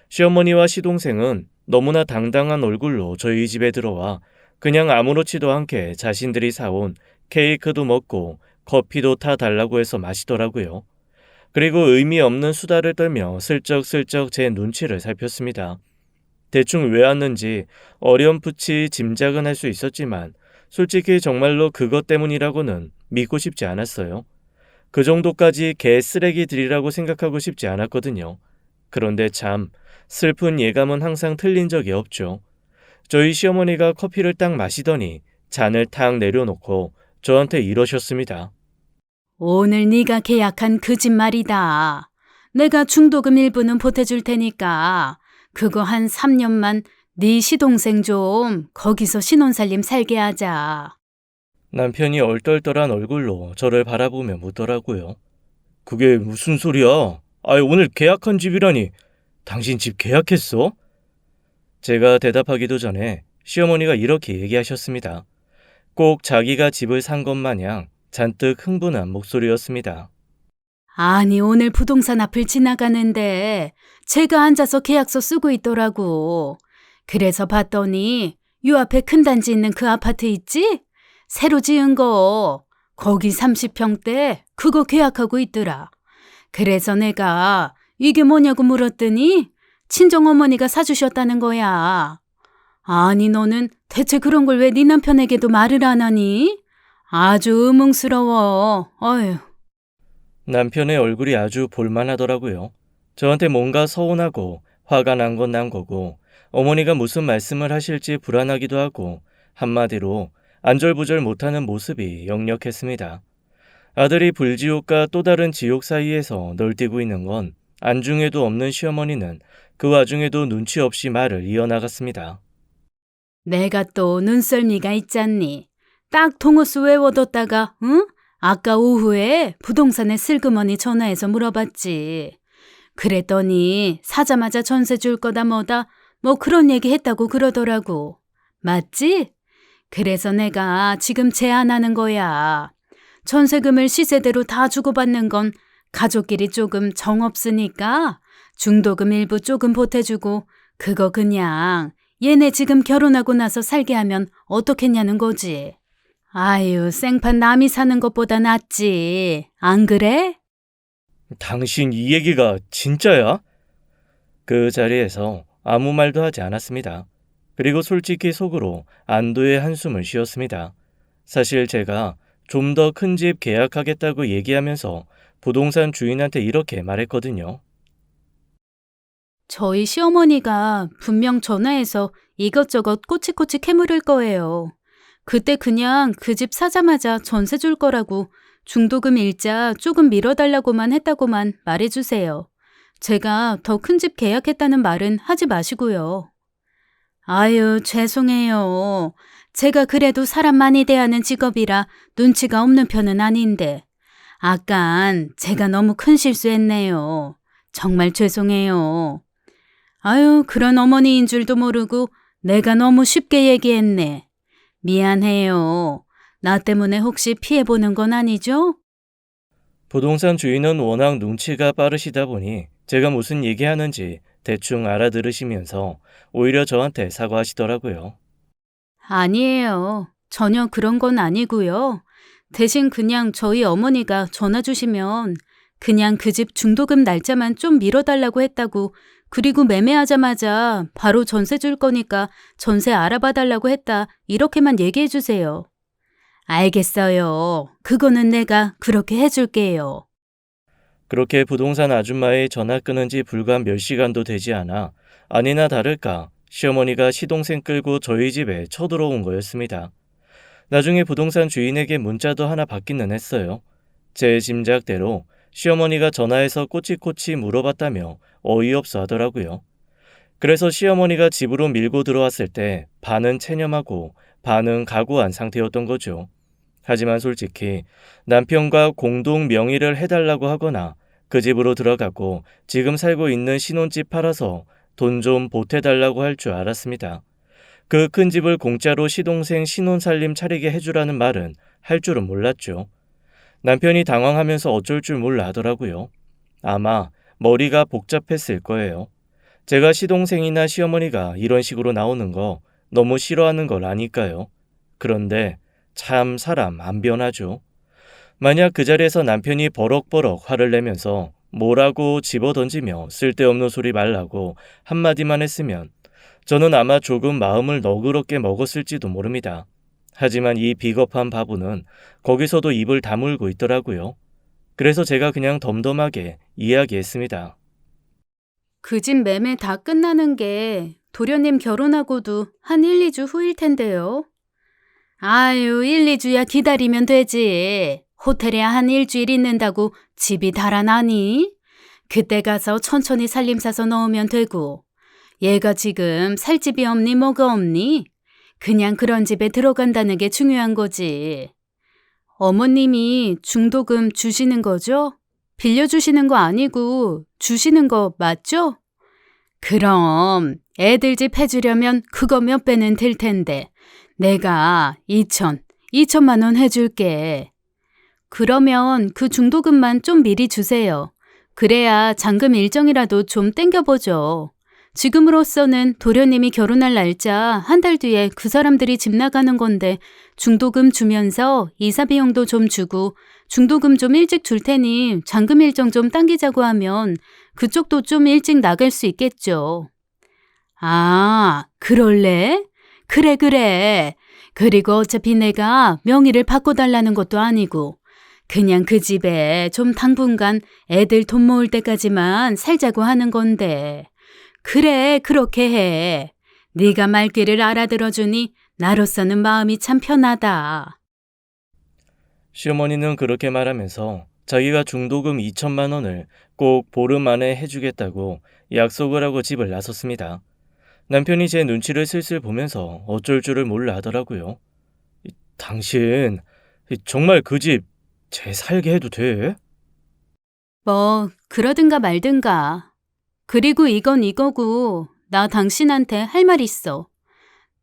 시어머니와 시동생은 너무나 당당한 얼굴로 저희 집에 들어와 그냥 아무렇지도 않게 자신들이 사온 케이크도 먹고 커피도 타달라고 해서 마시더라고요. 그리고 의미 없는 수다를 떨며 슬쩍슬쩍 제 눈치를 살폈습니다. 대충 왜 왔는지 어렴풋이 짐작은 할 수 있었지만 솔직히 정말로 그것 때문이라고는 믿고 싶지 않았어요. 그 정도까지 개쓰레기들이라고 생각하고 싶지 않았거든요. 그런데 참 슬픈 예감은 항상 틀린 적이 없죠. 저희 시어머니가 커피를 딱 마시더니 잔을 탁 내려놓고 저한테 이러셨습니다. 오늘 네가 계약한 그 집 말이다. 내가 중도금 일부는 보태줄 테니까 그거 한 3년만 네 시동생 좀 거기서 신혼살림 살게 하자. 남편이 얼떨떨한 얼굴로 저를 바라보며 묻더라고요. 그게 무슨 소리야? 아이, 오늘 계약한 집이라니. 당신 집 계약했어? 제가 대답하기도 전에 시어머니가 이렇게 얘기하셨습니다. 꼭 자기가 집을 산 것 마냥 잔뜩 흥분한 목소리였습니다. 아니, 오늘 부동산 앞을 지나가는데 제가 앉아서 계약서 쓰고 있더라고. 그래서 봤더니 요 앞에 큰 단지 있는 그 아파트 있지? 새로 지은 거. 거기 30평대 그거 계약하고 있더라. 그래서 내가 이게 뭐냐고 물었더니 친정어머니가 사주셨다는 거야. 아니, 너는 대체 그런 걸 왜 네 남편에게도 말을 안 하니? 아주 의문스러워. 어휴. 남편의 얼굴이 아주 볼만하더라고요. 저한테 뭔가 서운하고 화가 난 건 난 거고 어머니가 무슨 말씀을 하실지 불안하기도 하고 한마디로 안절부절 못하는 모습이 역력했습니다. 아들이 불지옥과 또 다른 지옥 사이에서 널뛰고 있는 건 안중에도 없는 시어머니는 그 와중에도 눈치 없이 말을 이어나갔습니다. 내가 또 눈썰미가 있잖니. 딱 동호수 외워뒀다가, 응? 아까 오후에 부동산에 슬그머니 전화해서 물어봤지. 그랬더니 사자마자 전세 줄 거다 뭐다 뭐 그런 얘기 했다고 그러더라고. 맞지? 그래서 내가 지금 제안하는 거야. 전세금을 시세대로 다 주고받는 건 가족끼리 조금 정없으니까 중도금 일부 조금 보태주고 그거 그냥 얘네 지금 결혼하고 나서 살게 하면 어떻겠냐는 거지. 아유, 생판 남이 사는 것보다 낫지. 안 그래? 당신 이 얘기가 진짜야? 그 자리에서 아무 말도 하지 않았습니다. 그리고 솔직히 속으로 안도의 한숨을 쉬었습니다. 사실 제가 좀 더 큰 집 계약하겠다고 얘기하면서 부동산 주인한테 이렇게 말했거든요. 저희 시어머니가 분명 전화해서 이것저것 꼬치꼬치 캐물을 거예요. 그때 그냥 그 집 사자마자 전세 줄 거라고 중도금 일자 조금 미뤄달라고만 했다고만 말해주세요. 제가 더 큰 집 계약했다는 말은 하지 마시고요. 아유, 죄송해요. 제가 그래도 사람 많이 대하는 직업이라 눈치가 없는 편은 아닌데. 아깐 제가 너무 큰 실수했네요. 정말 죄송해요. 아유, 그런 어머니인 줄도 모르고 내가 너무 쉽게 얘기했네. 미안해요. 나 때문에 혹시 피해보는 건 아니죠? 부동산 주인은 워낙 눈치가 빠르시다 보니 제가 무슨 얘기하는지 대충 알아들으시면서 오히려 저한테 사과하시더라고요. 아니에요. 전혀 그런 건 아니고요. 대신 그냥 저희 어머니가 전화 주시면 그냥 그 집 중도금 날짜만 좀 미뤄달라고 했다고 그리고 매매하자마자 바로 전세 줄 거니까 전세 알아봐 달라고 했다. 이렇게만 얘기해 주세요. 알겠어요. 그거는 내가 그렇게 해줄게요. 그렇게 부동산 아줌마의 전화 끊은 지 불과 몇 시간도 되지 않아 아니나 다를까 시어머니가 시동생 끌고 저희 집에 쳐들어온 거였습니다. 나중에 부동산 주인에게 문자도 하나 받기는 했어요. 제 짐작대로 시어머니가 전화해서 꼬치꼬치 물어봤다며 어이없어 하더라고요. 그래서 시어머니가 집으로 밀고 들어왔을 때 반은 체념하고 반은 각오한 상태였던 거죠. 하지만 솔직히 남편과 공동 명의를 해달라고 하거나 그 집으로 들어가고 지금 살고 있는 신혼집 팔아서 돈 좀 보태달라고 할 줄 알았습니다. 그 큰 집을 공짜로 시동생 신혼살림 차리게 해주라는 말은 할 줄은 몰랐죠. 남편이 당황하면서 어쩔 줄 몰라 하더라고요. 아마 머리가 복잡했을 거예요. 제가 시동생이나 시어머니가 이런 식으로 나오는 거 너무 싫어하는 걸 아니까요. 그런데 참 사람 안 변하죠. 만약 그 자리에서 남편이 버럭버럭 화를 내면서 뭐라고 집어던지며 쓸데없는 소리 말라고 한마디만 했으면 저는 아마 조금 마음을 너그럽게 먹었을지도 모릅니다. 하지만 이 비겁한 바보는 거기서도 입을 다물고 있더라고요. 그래서 제가 그냥 덤덤하게 이야기했습니다. 그 집 매매 다 끝나는 게 도련님 결혼하고도 한 1, 2주 후일 텐데요. 아유, 1, 2주야 기다리면 되지. 호텔에 한 일주일 있는다고 집이 달아나니? 그때 가서 천천히 살림사서 넣으면 되고. 얘가 지금 살 집이 없니 뭐가 없니? 그냥 그런 집에 들어간다는 게 중요한 거지. 어머님이 중도금 주시는 거죠? 빌려주시는 거 아니고 주시는 거 맞죠? 그럼 애들 집 해주려면 그거 몇 배는 들 텐데 내가 2천만 원 해줄게. 그러면 그 중도금만 좀 미리 주세요. 그래야 잔금 일정이라도 좀 땡겨보죠. 지금으로서는 도련님이 결혼할 날짜 한 달 뒤에 그 사람들이 집 나가는 건데 중도금 주면서 이사 비용도 좀 주고 중도금 좀 일찍 줄 테니 잔금 일정 좀 당기자고 하면 그쪽도 좀 일찍 나갈 수 있겠죠. 아, 그럴래? 그래. 그리고 어차피 내가 명의를 바꿔달라는 것도 아니고 그냥 그 집에 좀 당분간 애들 돈 모을 때까지만 살자고 하는 건데. 그래, 그렇게 해. 네가 말귀를 알아들어주니 나로서는 마음이 참 편하다. 시어머니는 그렇게 말하면서 자기가 중도금 2천만 원을 꼭 보름 안에 해주겠다고 약속을 하고 집을 나섰습니다. 남편이 제 눈치를 슬슬 보면서 어쩔 줄을 몰라 하더라고요. 당신 정말 그 집 제 살게 해도 돼? 뭐 그러든가 말든가. 그리고 이건 이거고 나 당신한테 할 말 있어.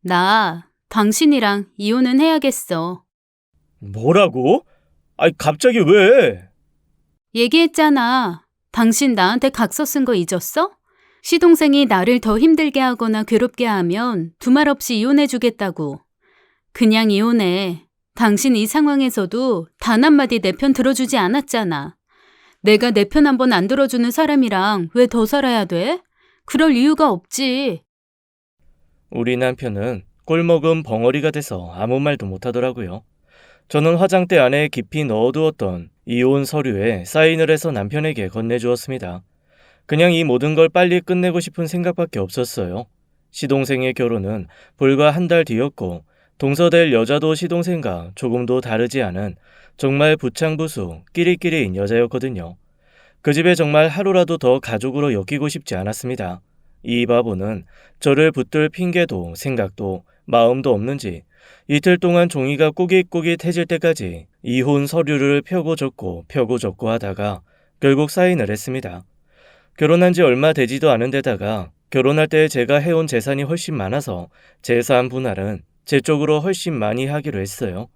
나 당신이랑 이혼은 해야겠어. 뭐라고? 아니 갑자기 왜? 얘기했잖아. 당신 나한테 각서 쓴 거 잊었어? 시동생이 나를 더 힘들게 하거나 괴롭게 하면 두말 없이 이혼해주겠다고. 그냥 이혼해. 당신 이 상황에서도 단 한마디 내 편 들어주지 않았잖아. 내가 내 편 한 번 안 들어주는 사람이랑 왜 더 살아야 돼? 그럴 이유가 없지. 우리 남편은 꼴먹은 벙어리가 돼서 아무 말도 못하더라고요. 저는 화장대 안에 깊이 넣어두었던 이혼 서류에 사인을 해서 남편에게 건네주었습니다. 그냥 이 모든 걸 빨리 끝내고 싶은 생각밖에 없었어요. 시동생의 결혼은 불과 한 달 뒤였고 동서될 여자도 시동생과 조금도 다르지 않은 정말 부창부수 끼리끼리인 여자였거든요. 그 집에 정말 하루라도 더 가족으로 엮이고 싶지 않았습니다. 이 바보는 저를 붙들 핑계도 생각도 마음도 없는지 이틀 동안 종이가 꾸깃꾸깃해질 때까지 이혼 서류를 펴고 적고 하다가 결국 사인을 했습니다. 결혼한 지 얼마 되지도 않은 데다가 결혼할 때 제가 해온 재산이 훨씬 많아서 재산 분할은 제 쪽으로 훨씬 많이 하기로 했어요.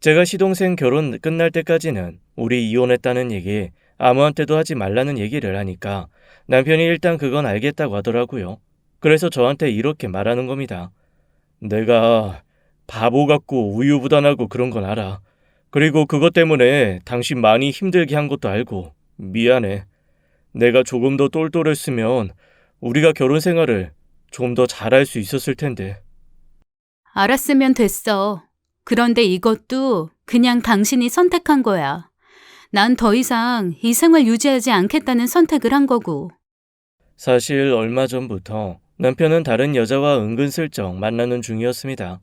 제가 시동생 결혼 끝날 때까지는 우리 이혼했다는 얘기 아무한테도 하지 말라는 얘기를 하니까 남편이 일단 그건 알겠다고 하더라고요. 그래서 저한테 이렇게 말하는 겁니다. 내가 바보 같고 우유부단하고 그런 건 알아. 그리고 그것 때문에 당신 많이 힘들게 한 것도 알고 미안해. 내가 조금 더 똘똘했으면 우리가 결혼 생활을 좀 더 잘할 수 있었을 텐데. 알았으면 됐어. 그런데 이것도 그냥 당신이 선택한 거야. 난 더 이상 이 생활 유지하지 않겠다는 선택을 한 거고. 사실 얼마 전부터 남편은 다른 여자와 은근슬쩍 만나는 중이었습니다.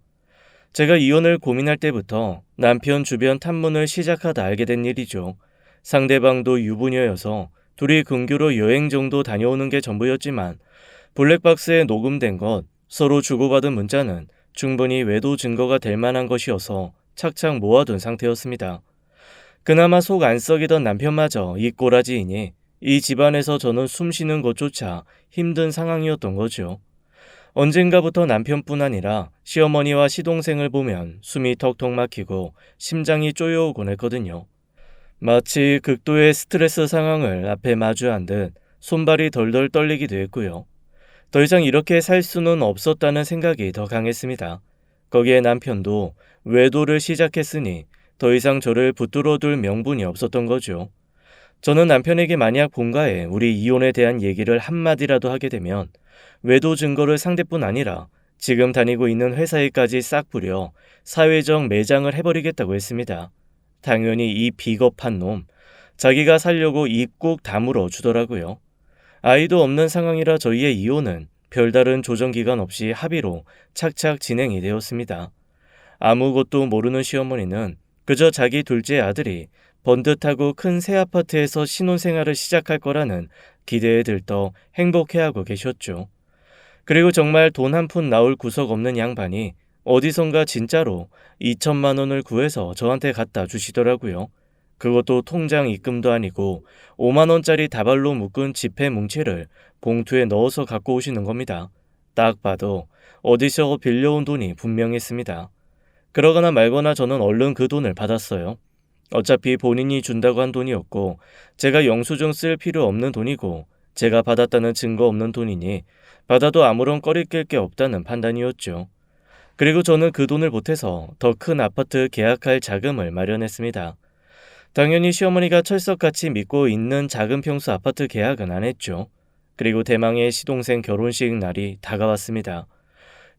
제가 이혼을 고민할 때부터 남편 주변 탐문을 시작하다 알게 된 일이죠. 상대방도 유부녀여서 둘이 근교로 여행 정도 다녀오는 게 전부였지만 블랙박스에 녹음된 것, 서로 주고받은 문자는 충분히 외도 증거가 될 만한 것이어서 착착 모아둔 상태였습니다. 그나마 속 안 썩이던 남편마저 이 꼬라지이니 이 집안에서 저는 숨 쉬는 것조차 힘든 상황이었던 거죠. 언젠가부터 남편뿐 아니라 시어머니와 시동생을 보면 숨이 턱턱 막히고 심장이 쪼여오곤 했거든요. 마치 극도의 스트레스 상황을 앞에 마주한 듯 손발이 덜덜 떨리기도 했고요. 더 이상 이렇게 살 수는 없었다는 생각이 더 강했습니다. 거기에 남편도 외도를 시작했으니 더 이상 저를 붙들어둘 명분이 없었던 거죠. 저는 남편에게 만약 본가에 우리 이혼에 대한 얘기를 한마디라도 하게 되면 외도 증거를 상대뿐 아니라 지금 다니고 있는 회사에까지 싹 뿌려 사회적 매장을 해버리겠다고 했습니다. 당연히 이 비겁한 놈, 자기가 살려고 입 꾹 다물어 주더라고요. 아이도 없는 상황이라 저희의 이혼은 별다른 조정기간 없이 합의로 착착 진행이 되었습니다. 아무것도 모르는 시어머니는 그저 자기 둘째 아들이 번듯하고 큰 새 아파트에서 신혼생활을 시작할 거라는 기대에 들떠 행복해하고 계셨죠. 그리고 정말 돈 한 푼 나올 구석 없는 양반이 어디선가 진짜로 2천만 원을 구해서 저한테 갖다 주시더라고요. 그것도 통장 입금도 아니고 5만 원짜리 다발로 묶은 지폐 뭉치를 봉투에 넣어서 갖고 오시는 겁니다. 딱 봐도 어디서 빌려온 돈이 분명했습니다. 그러거나 말거나 저는 얼른 그 돈을 받았어요. 어차피 본인이 준다고 한 돈이었고 제가 영수증 쓸 필요 없는 돈이고 제가 받았다는 증거 없는 돈이니 받아도 아무런 꺼리낄 게 없다는 판단이었죠. 그리고 저는 그 돈을 보태서 더 큰 아파트 계약할 자금을 마련했습니다. 당연히 시어머니가 철석같이 믿고 있는 작은 평수 아파트 계약은 안 했죠. 그리고 대망의 시동생 결혼식 날이 다가왔습니다.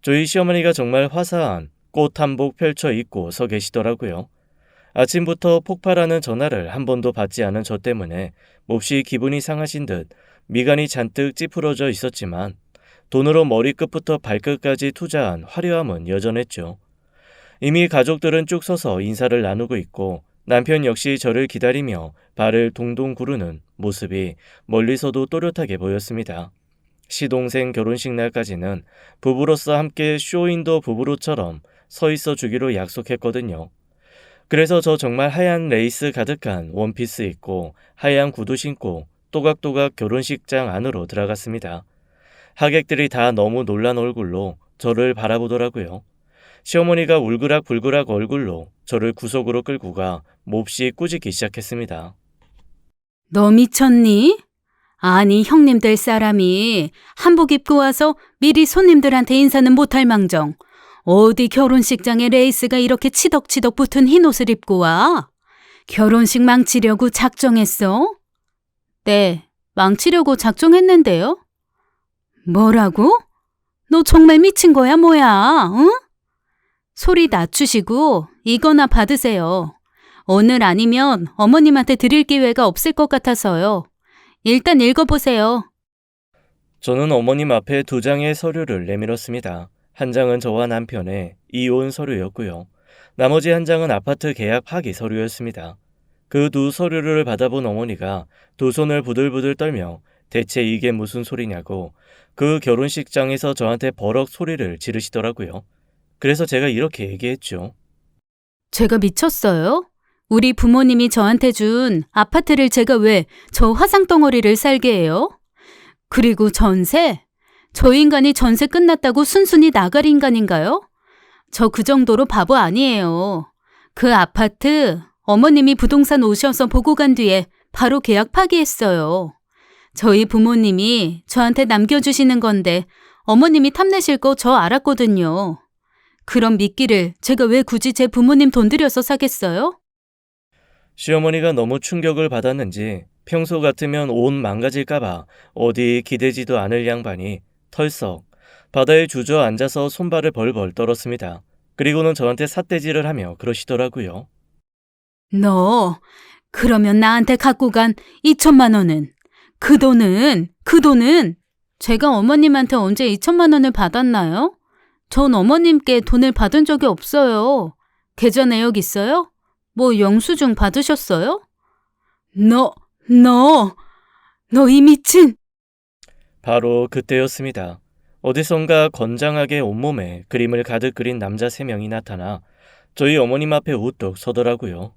저희 시어머니가 정말 화사한 꽃 한복 펼쳐 입고 서 계시더라고요. 아침부터 폭발하는 전화를 한 번도 받지 않은 저 때문에 몹시 기분이 상하신 듯 미간이 잔뜩 찌푸러져 있었지만 돈으로 머리끝부터 발끝까지 투자한 화려함은 여전했죠. 이미 가족들은 쭉 서서 인사를 나누고 있고 남편 역시 저를 기다리며 발을 동동 구르는 모습이 멀리서도 또렷하게 보였습니다. 시동생 결혼식 날까지는 부부로서 함께 쇼윈도 부부로처럼 서 있어 주기로 약속했거든요. 그래서 저 정말 하얀 레이스 가득한 원피스 입고 하얀 구두 신고 또각또각 결혼식장 안으로 들어갔습니다. 하객들이 다 너무 놀란 얼굴로 저를 바라보더라고요. 시어머니가 울그락불그락 얼굴로 저를 구석으로 끌고 가 몹시 꾸짖기 시작했습니다. 너 미쳤니? 아니, 형님 될 사람이 한복 입고 와서 미리 손님들한테 인사는 못할 망정. 어디 결혼식장에 레이스가 이렇게 치덕치덕 붙은 흰 옷을 입고 와? 결혼식 망치려고 작정했어? 네, 망치려고 작정했는데요. 뭐라고? 너 정말 미친 거야, 뭐야, 응? 소리 낮추시고 이거나 받으세요. 오늘 아니면 어머님한테 드릴 기회가 없을 것 같아서요. 일단 읽어보세요. 저는 어머님 앞에 2장의 서류를 내밀었습니다. 한 장은 저와 남편의 이혼 서류였고요. 나머지 한 장은 아파트 계약 파기 서류였습니다. 그 두 서류를 받아본 어머니가 두 손을 부들부들 떨며 대체 이게 무슨 소리냐고 그 결혼식장에서 저한테 버럭 소리를 지르시더라고요. 그래서 제가 이렇게 얘기했죠. 제가 미쳤어요? 우리 부모님이 저한테 준 아파트를 제가 왜 저 화상덩어리를 살게 해요? 그리고 전세? 저 인간이 전세 끝났다고 순순히 나갈 인간인가요? 저 그 정도로 바보 아니에요. 그 아파트 어머님이 부동산 오셔서 보고 간 뒤에 바로 계약 파기했어요. 저희 부모님이 저한테 남겨주시는 건데 어머님이 탐내실 거 저 알았거든요. 그런 미끼를 제가 왜 굳이 제 부모님 돈 들여서 사겠어요? 시어머니가 너무 충격을 받았는지 평소 같으면 온 망가질까봐 어디 기대지도 않을 양반이 털썩 바다에 주저앉아서 손발을 벌벌 떨었습니다. 그리고는 저한테 삿대질을 하며 그러시더라고요. 너, 그러면 나한테 갖고 간 2천만 원은? 그 돈은 제가 어머님한테 언제 2천만 원을 받았나요? 전 어머님께 돈을 받은 적이 없어요. 계좌 내역 있어요? 뭐 영수증 받으셨어요? 너, 너 이 미친! 바로 그때였습니다. 어디선가 건장하게 온몸에 그림을 가득 그린 남자 3명이 나타나 저희 어머님 앞에 우뚝 서더라고요.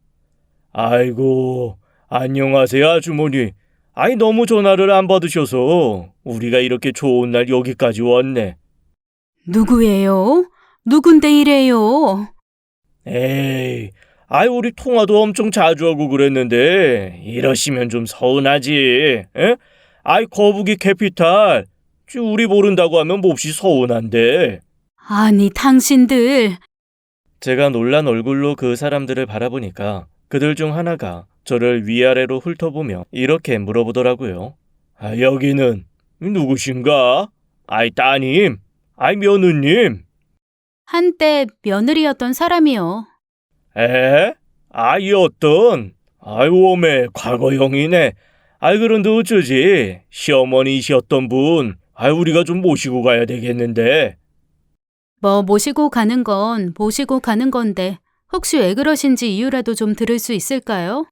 아이고, 안녕하세요 아주머니. 아이 너무 전화를 안 받으셔서 우리가 이렇게 좋은 날 여기까지 왔네. 누구예요? 누군데 이래요? 에이, 아이 우리 통화도 엄청 자주 하고 그랬는데 이러시면 좀 서운하지. 에? 아이 거북이 캐피탈. 우리 모른다고 하면 몹시 서운한데. 아니, 당신들. 제가 놀란 얼굴로 그 사람들을 바라보니까 그들 중 하나가 저를 위아래로 훑어보며 이렇게 물어보더라고요. 아, 여기는 누구신가? 아이 따님, 아이 며느님. 한때 며느리였던 사람이요. 에? 아이 어떤? 아이 오메 과거형이네. 아이 그런데 어쩌지? 시어머니이셨던 분. 아이 우리가 좀 모시고 가야 되겠는데. 뭐 모시고 가는 건데 혹시 왜 그러신지 이유라도 좀 들을 수 있을까요?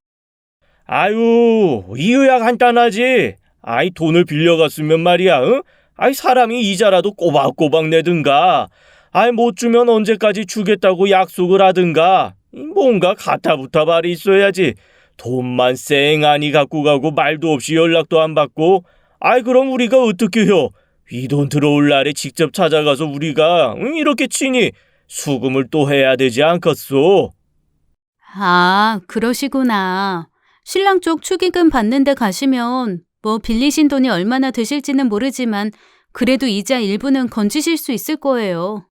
아유, 이유야 간단하지. 아이 돈을 빌려갔으면 말이야, 응? 아이 사람이 이자라도 꼬박꼬박 내든가. 아이 못 주면 언제까지 주겠다고 약속을 하든가. 뭔가 가타부타 말이 있어야지. 돈만 쌩하니 갖고 가고 말도 없이 연락도 안 받고. 아이 그럼 우리가 어떻게 해요? 이 돈 들어올 날에 직접 찾아가서 우리가 이렇게 치니 수금을 또 해야 되지 않겠소? 아, 그러시구나. 신랑 쪽 축의금 받는데 가시면 뭐 빌리신 돈이 얼마나 되실지는 모르지만 그래도 이자 일부는 건지실 수 있을 거예요.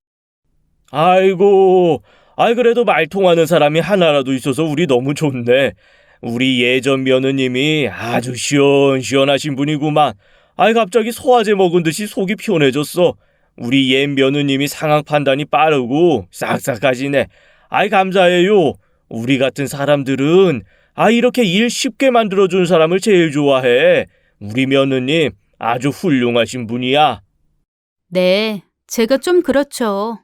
아이고, 아이 그래도 말 통하는 사람이 하나라도 있어서 우리 너무 좋네. 우리 예전 며느님이 아주 시원시원하신 분이구만. 아이 갑자기 소화제 먹은 듯이 속이 편해졌어. 우리 옛 며느님이 상황 판단이 빠르고 싹싹하시네. 아이 감사해요. 우리 같은 사람들은 이렇게 일 쉽게 만들어준 사람을 제일 좋아해. 우리 며느님 아주 훌륭하신 분이야. 네, 제가 좀 그렇죠.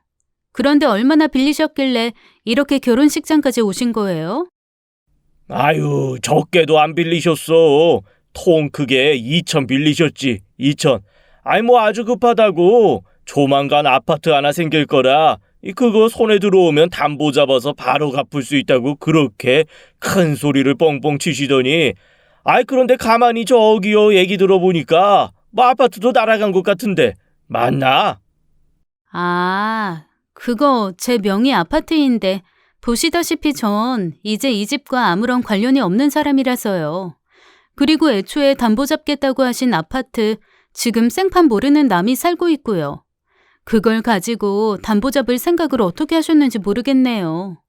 그런데 얼마나 빌리셨길래 이렇게 결혼식장까지 오신 거예요? 아유, 적게도 안 빌리셨어. 통 크게 2천 빌리셨지. 2천. 아이 뭐 아주 급하다고. 조만간 아파트 하나 생길 거라. 그거 손에 들어오면 담보 잡아서 바로 갚을 수 있다고 그렇게 큰 소리를 뻥뻥 치시더니. 아이 그런데 가만히 저기요 얘기 들어보니까 뭐 아파트도 날아간 것 같은데 맞나? 아, 그거 제 명의 아파트인데 보시다시피 전 이제 이 집과 아무런 관련이 없는 사람이라서요. 그리고 애초에 담보 잡겠다고 하신 아파트 지금 생판 모르는 남이 살고 있고요. 그걸 가지고 담보 잡을 생각을 어떻게 하셨는지 모르겠네요.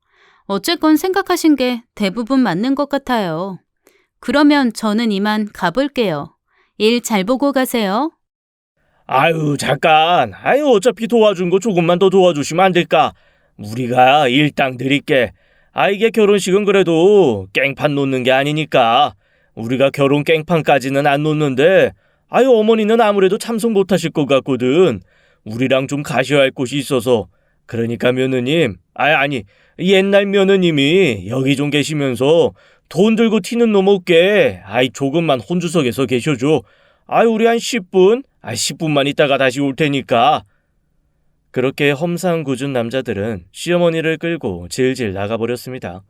어쨌건 생각하신 게 대부분 맞는 것 같아요. 그러면 저는 이만 가볼게요. 일 잘 보고 가세요. 아유 잠깐. 아유 어차피 도와준 거 조금만 더 도와주시면 안 될까? 우리가 일당 드릴게. 이게 결혼식은 그래도 깽판 놓는 게 아니니까. 우리가 결혼 깽판까지는 안 놓는데 어머니는 아무래도 참석 못하실 것 같거든. 우리랑 좀 가셔야 할 곳이 있어서. 그러니까 며느님, 아니 옛날 며느님이 여기 좀 계시면서 돈 들고 튀는 놈 없게 조금만 혼주석에서 계셔줘. 우리 한 10분? 10분만 있다가 다시 올 테니까. 그렇게 험상궂은 남자들은 시어머니를 끌고 질질 나가버렸습니다.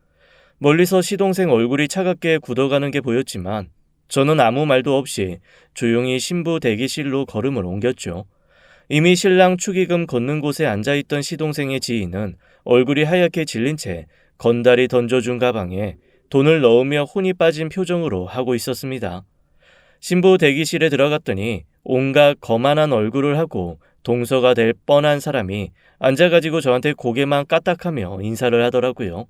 멀리서 시동생 얼굴이 차갑게 굳어가는 게 보였지만 저는 아무 말도 없이 조용히 신부 대기실로 걸음을 옮겼죠. 이미 신랑 축의금 걷는 곳에 앉아있던 시동생의 지인은 얼굴이 하얗게 질린 채 건달이 던져준 가방에 돈을 넣으며 혼이 빠진 표정으로 하고 있었습니다. 신부 대기실에 들어갔더니 온갖 거만한 얼굴을 하고 동서가 될 뻔한 사람이 앉아가지고 저한테 고개만 까딱하며 인사를 하더라고요.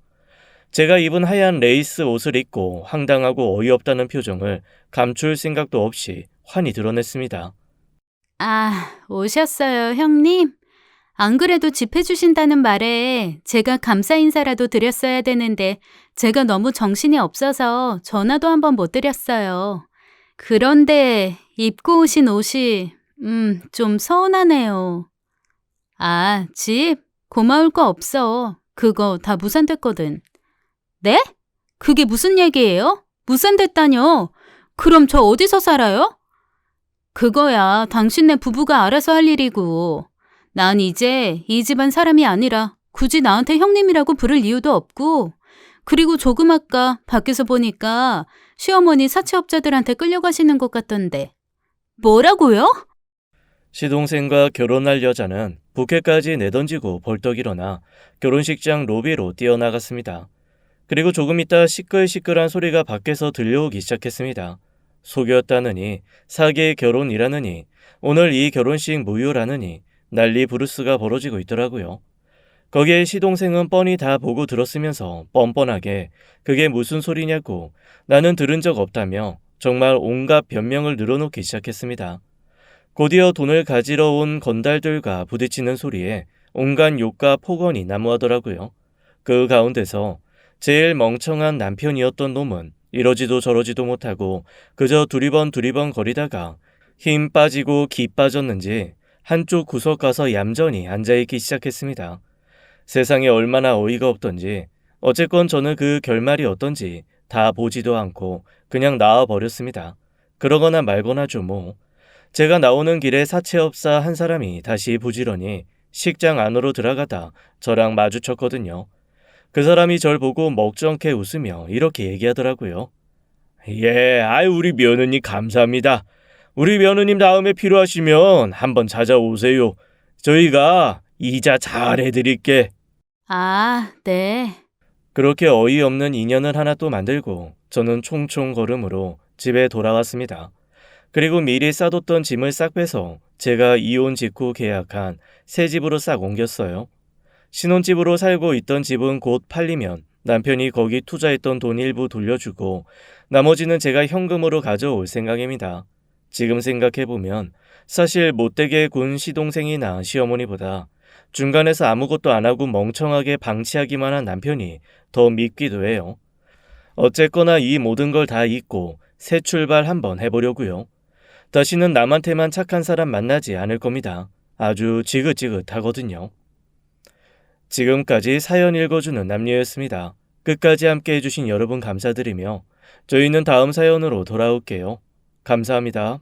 제가 입은 하얀 레이스 옷을 입고 황당하고 어이없다는 표정을 감출 생각도 없이 환히 드러냈습니다. 아, 오셨어요, 형님? 안 그래도 집 해주신다는 말에 제가 감사 인사라도 드렸어야 되는데 제가 너무 정신이 없어서 전화도 한번 못 드렸어요. 그런데 입고 오신 옷이 좀 서운하네요. 아, 집? 고마울 거 없어. 그거 다 무산됐거든. 네? 그게 무슨 얘기예요? 무산됐다뇨? 그럼 저 어디서 살아요? 그거야 당신네 부부가 알아서 할 일이고. 난 이제 이 집안 사람이 아니라 굳이 나한테 형님이라고 부를 이유도 없고. 그리고 조금 아까 밖에서 보니까 시어머니 사채업자들한테 끌려가시는 것 같던데. 뭐라고요? 시동생과 결혼할 여자는 부케까지 내던지고 벌떡 일어나 결혼식장 로비로 뛰어나갔습니다. 그리고 조금 있다 시끌시끌한 소리가 밖에서 들려오기 시작했습니다. 속였다느니, 사기의 결혼이라느니, 오늘 이 결혼식 무효라느니 난리 부르스가 벌어지고 있더라고요. 거기에 시동생은 뻔히 다 보고 들었으면서 뻔뻔하게 그게 무슨 소리냐고 나는 들은 적 없다며 정말 온갖 변명을 늘어놓기 시작했습니다. 곧이어 돈을 가지러 온 건달들과 부딪히는 소리에 온갖 욕과 폭언이 난무하더라고요. 그 가운데서 제일 멍청한 남편이었던 놈은 이러지도 저러지도 못하고 그저 두리번 거리다가 힘 빠지고 기 빠졌는지 한쪽 구석 가서 얌전히 앉아있기 시작했습니다. 세상에 얼마나 어이가 없던지 어쨌건 저는 그 결말이 어떤지 다 보지도 않고 그냥 나와버렸습니다. 그러거나 말거나죠 뭐. 제가 나오는 길에 사채업사 한 사람이 다시 부지런히 식장 안으로 들어가다 저랑 마주쳤거든요. 그 사람이 절 보고 먹정케 웃으며 이렇게 얘기하더라고요. 예, 우리 며느님 감사합니다. 우리 며느님 다음에 필요하시면 한번 찾아오세요. 저희가 이자 잘 해드릴게. 아, 네. 그렇게 어이없는 인연을 하나 또 만들고 저는 총총 걸음으로 집에 돌아왔습니다. 그리고 미리 싸뒀던 짐을 싹 빼서 제가 이혼 직후 계약한 새 집으로 싹 옮겼어요. 신혼집으로 살고 있던 집은 곧 팔리면 남편이 거기 투자했던 돈 일부 돌려주고 나머지는 제가 현금으로 가져올 생각입니다. 지금 생각해보면 사실 못되게 군 시동생이나 시어머니보다 중간에서 아무것도 안 하고 멍청하게 방치하기만 한 남편이 더 밉기도 해요. 어쨌거나 이 모든 걸 다 잊고 새 출발 한번 해보려고요. 다시는 남한테만 착한 사람 만나지 않을 겁니다. 아주 지긋지긋하거든요. 지금까지 사연 읽어주는 남녀였습니다. 끝까지 함께 해주신 여러분 감사드리며 저희는 다음 사연으로 돌아올게요. 감사합니다.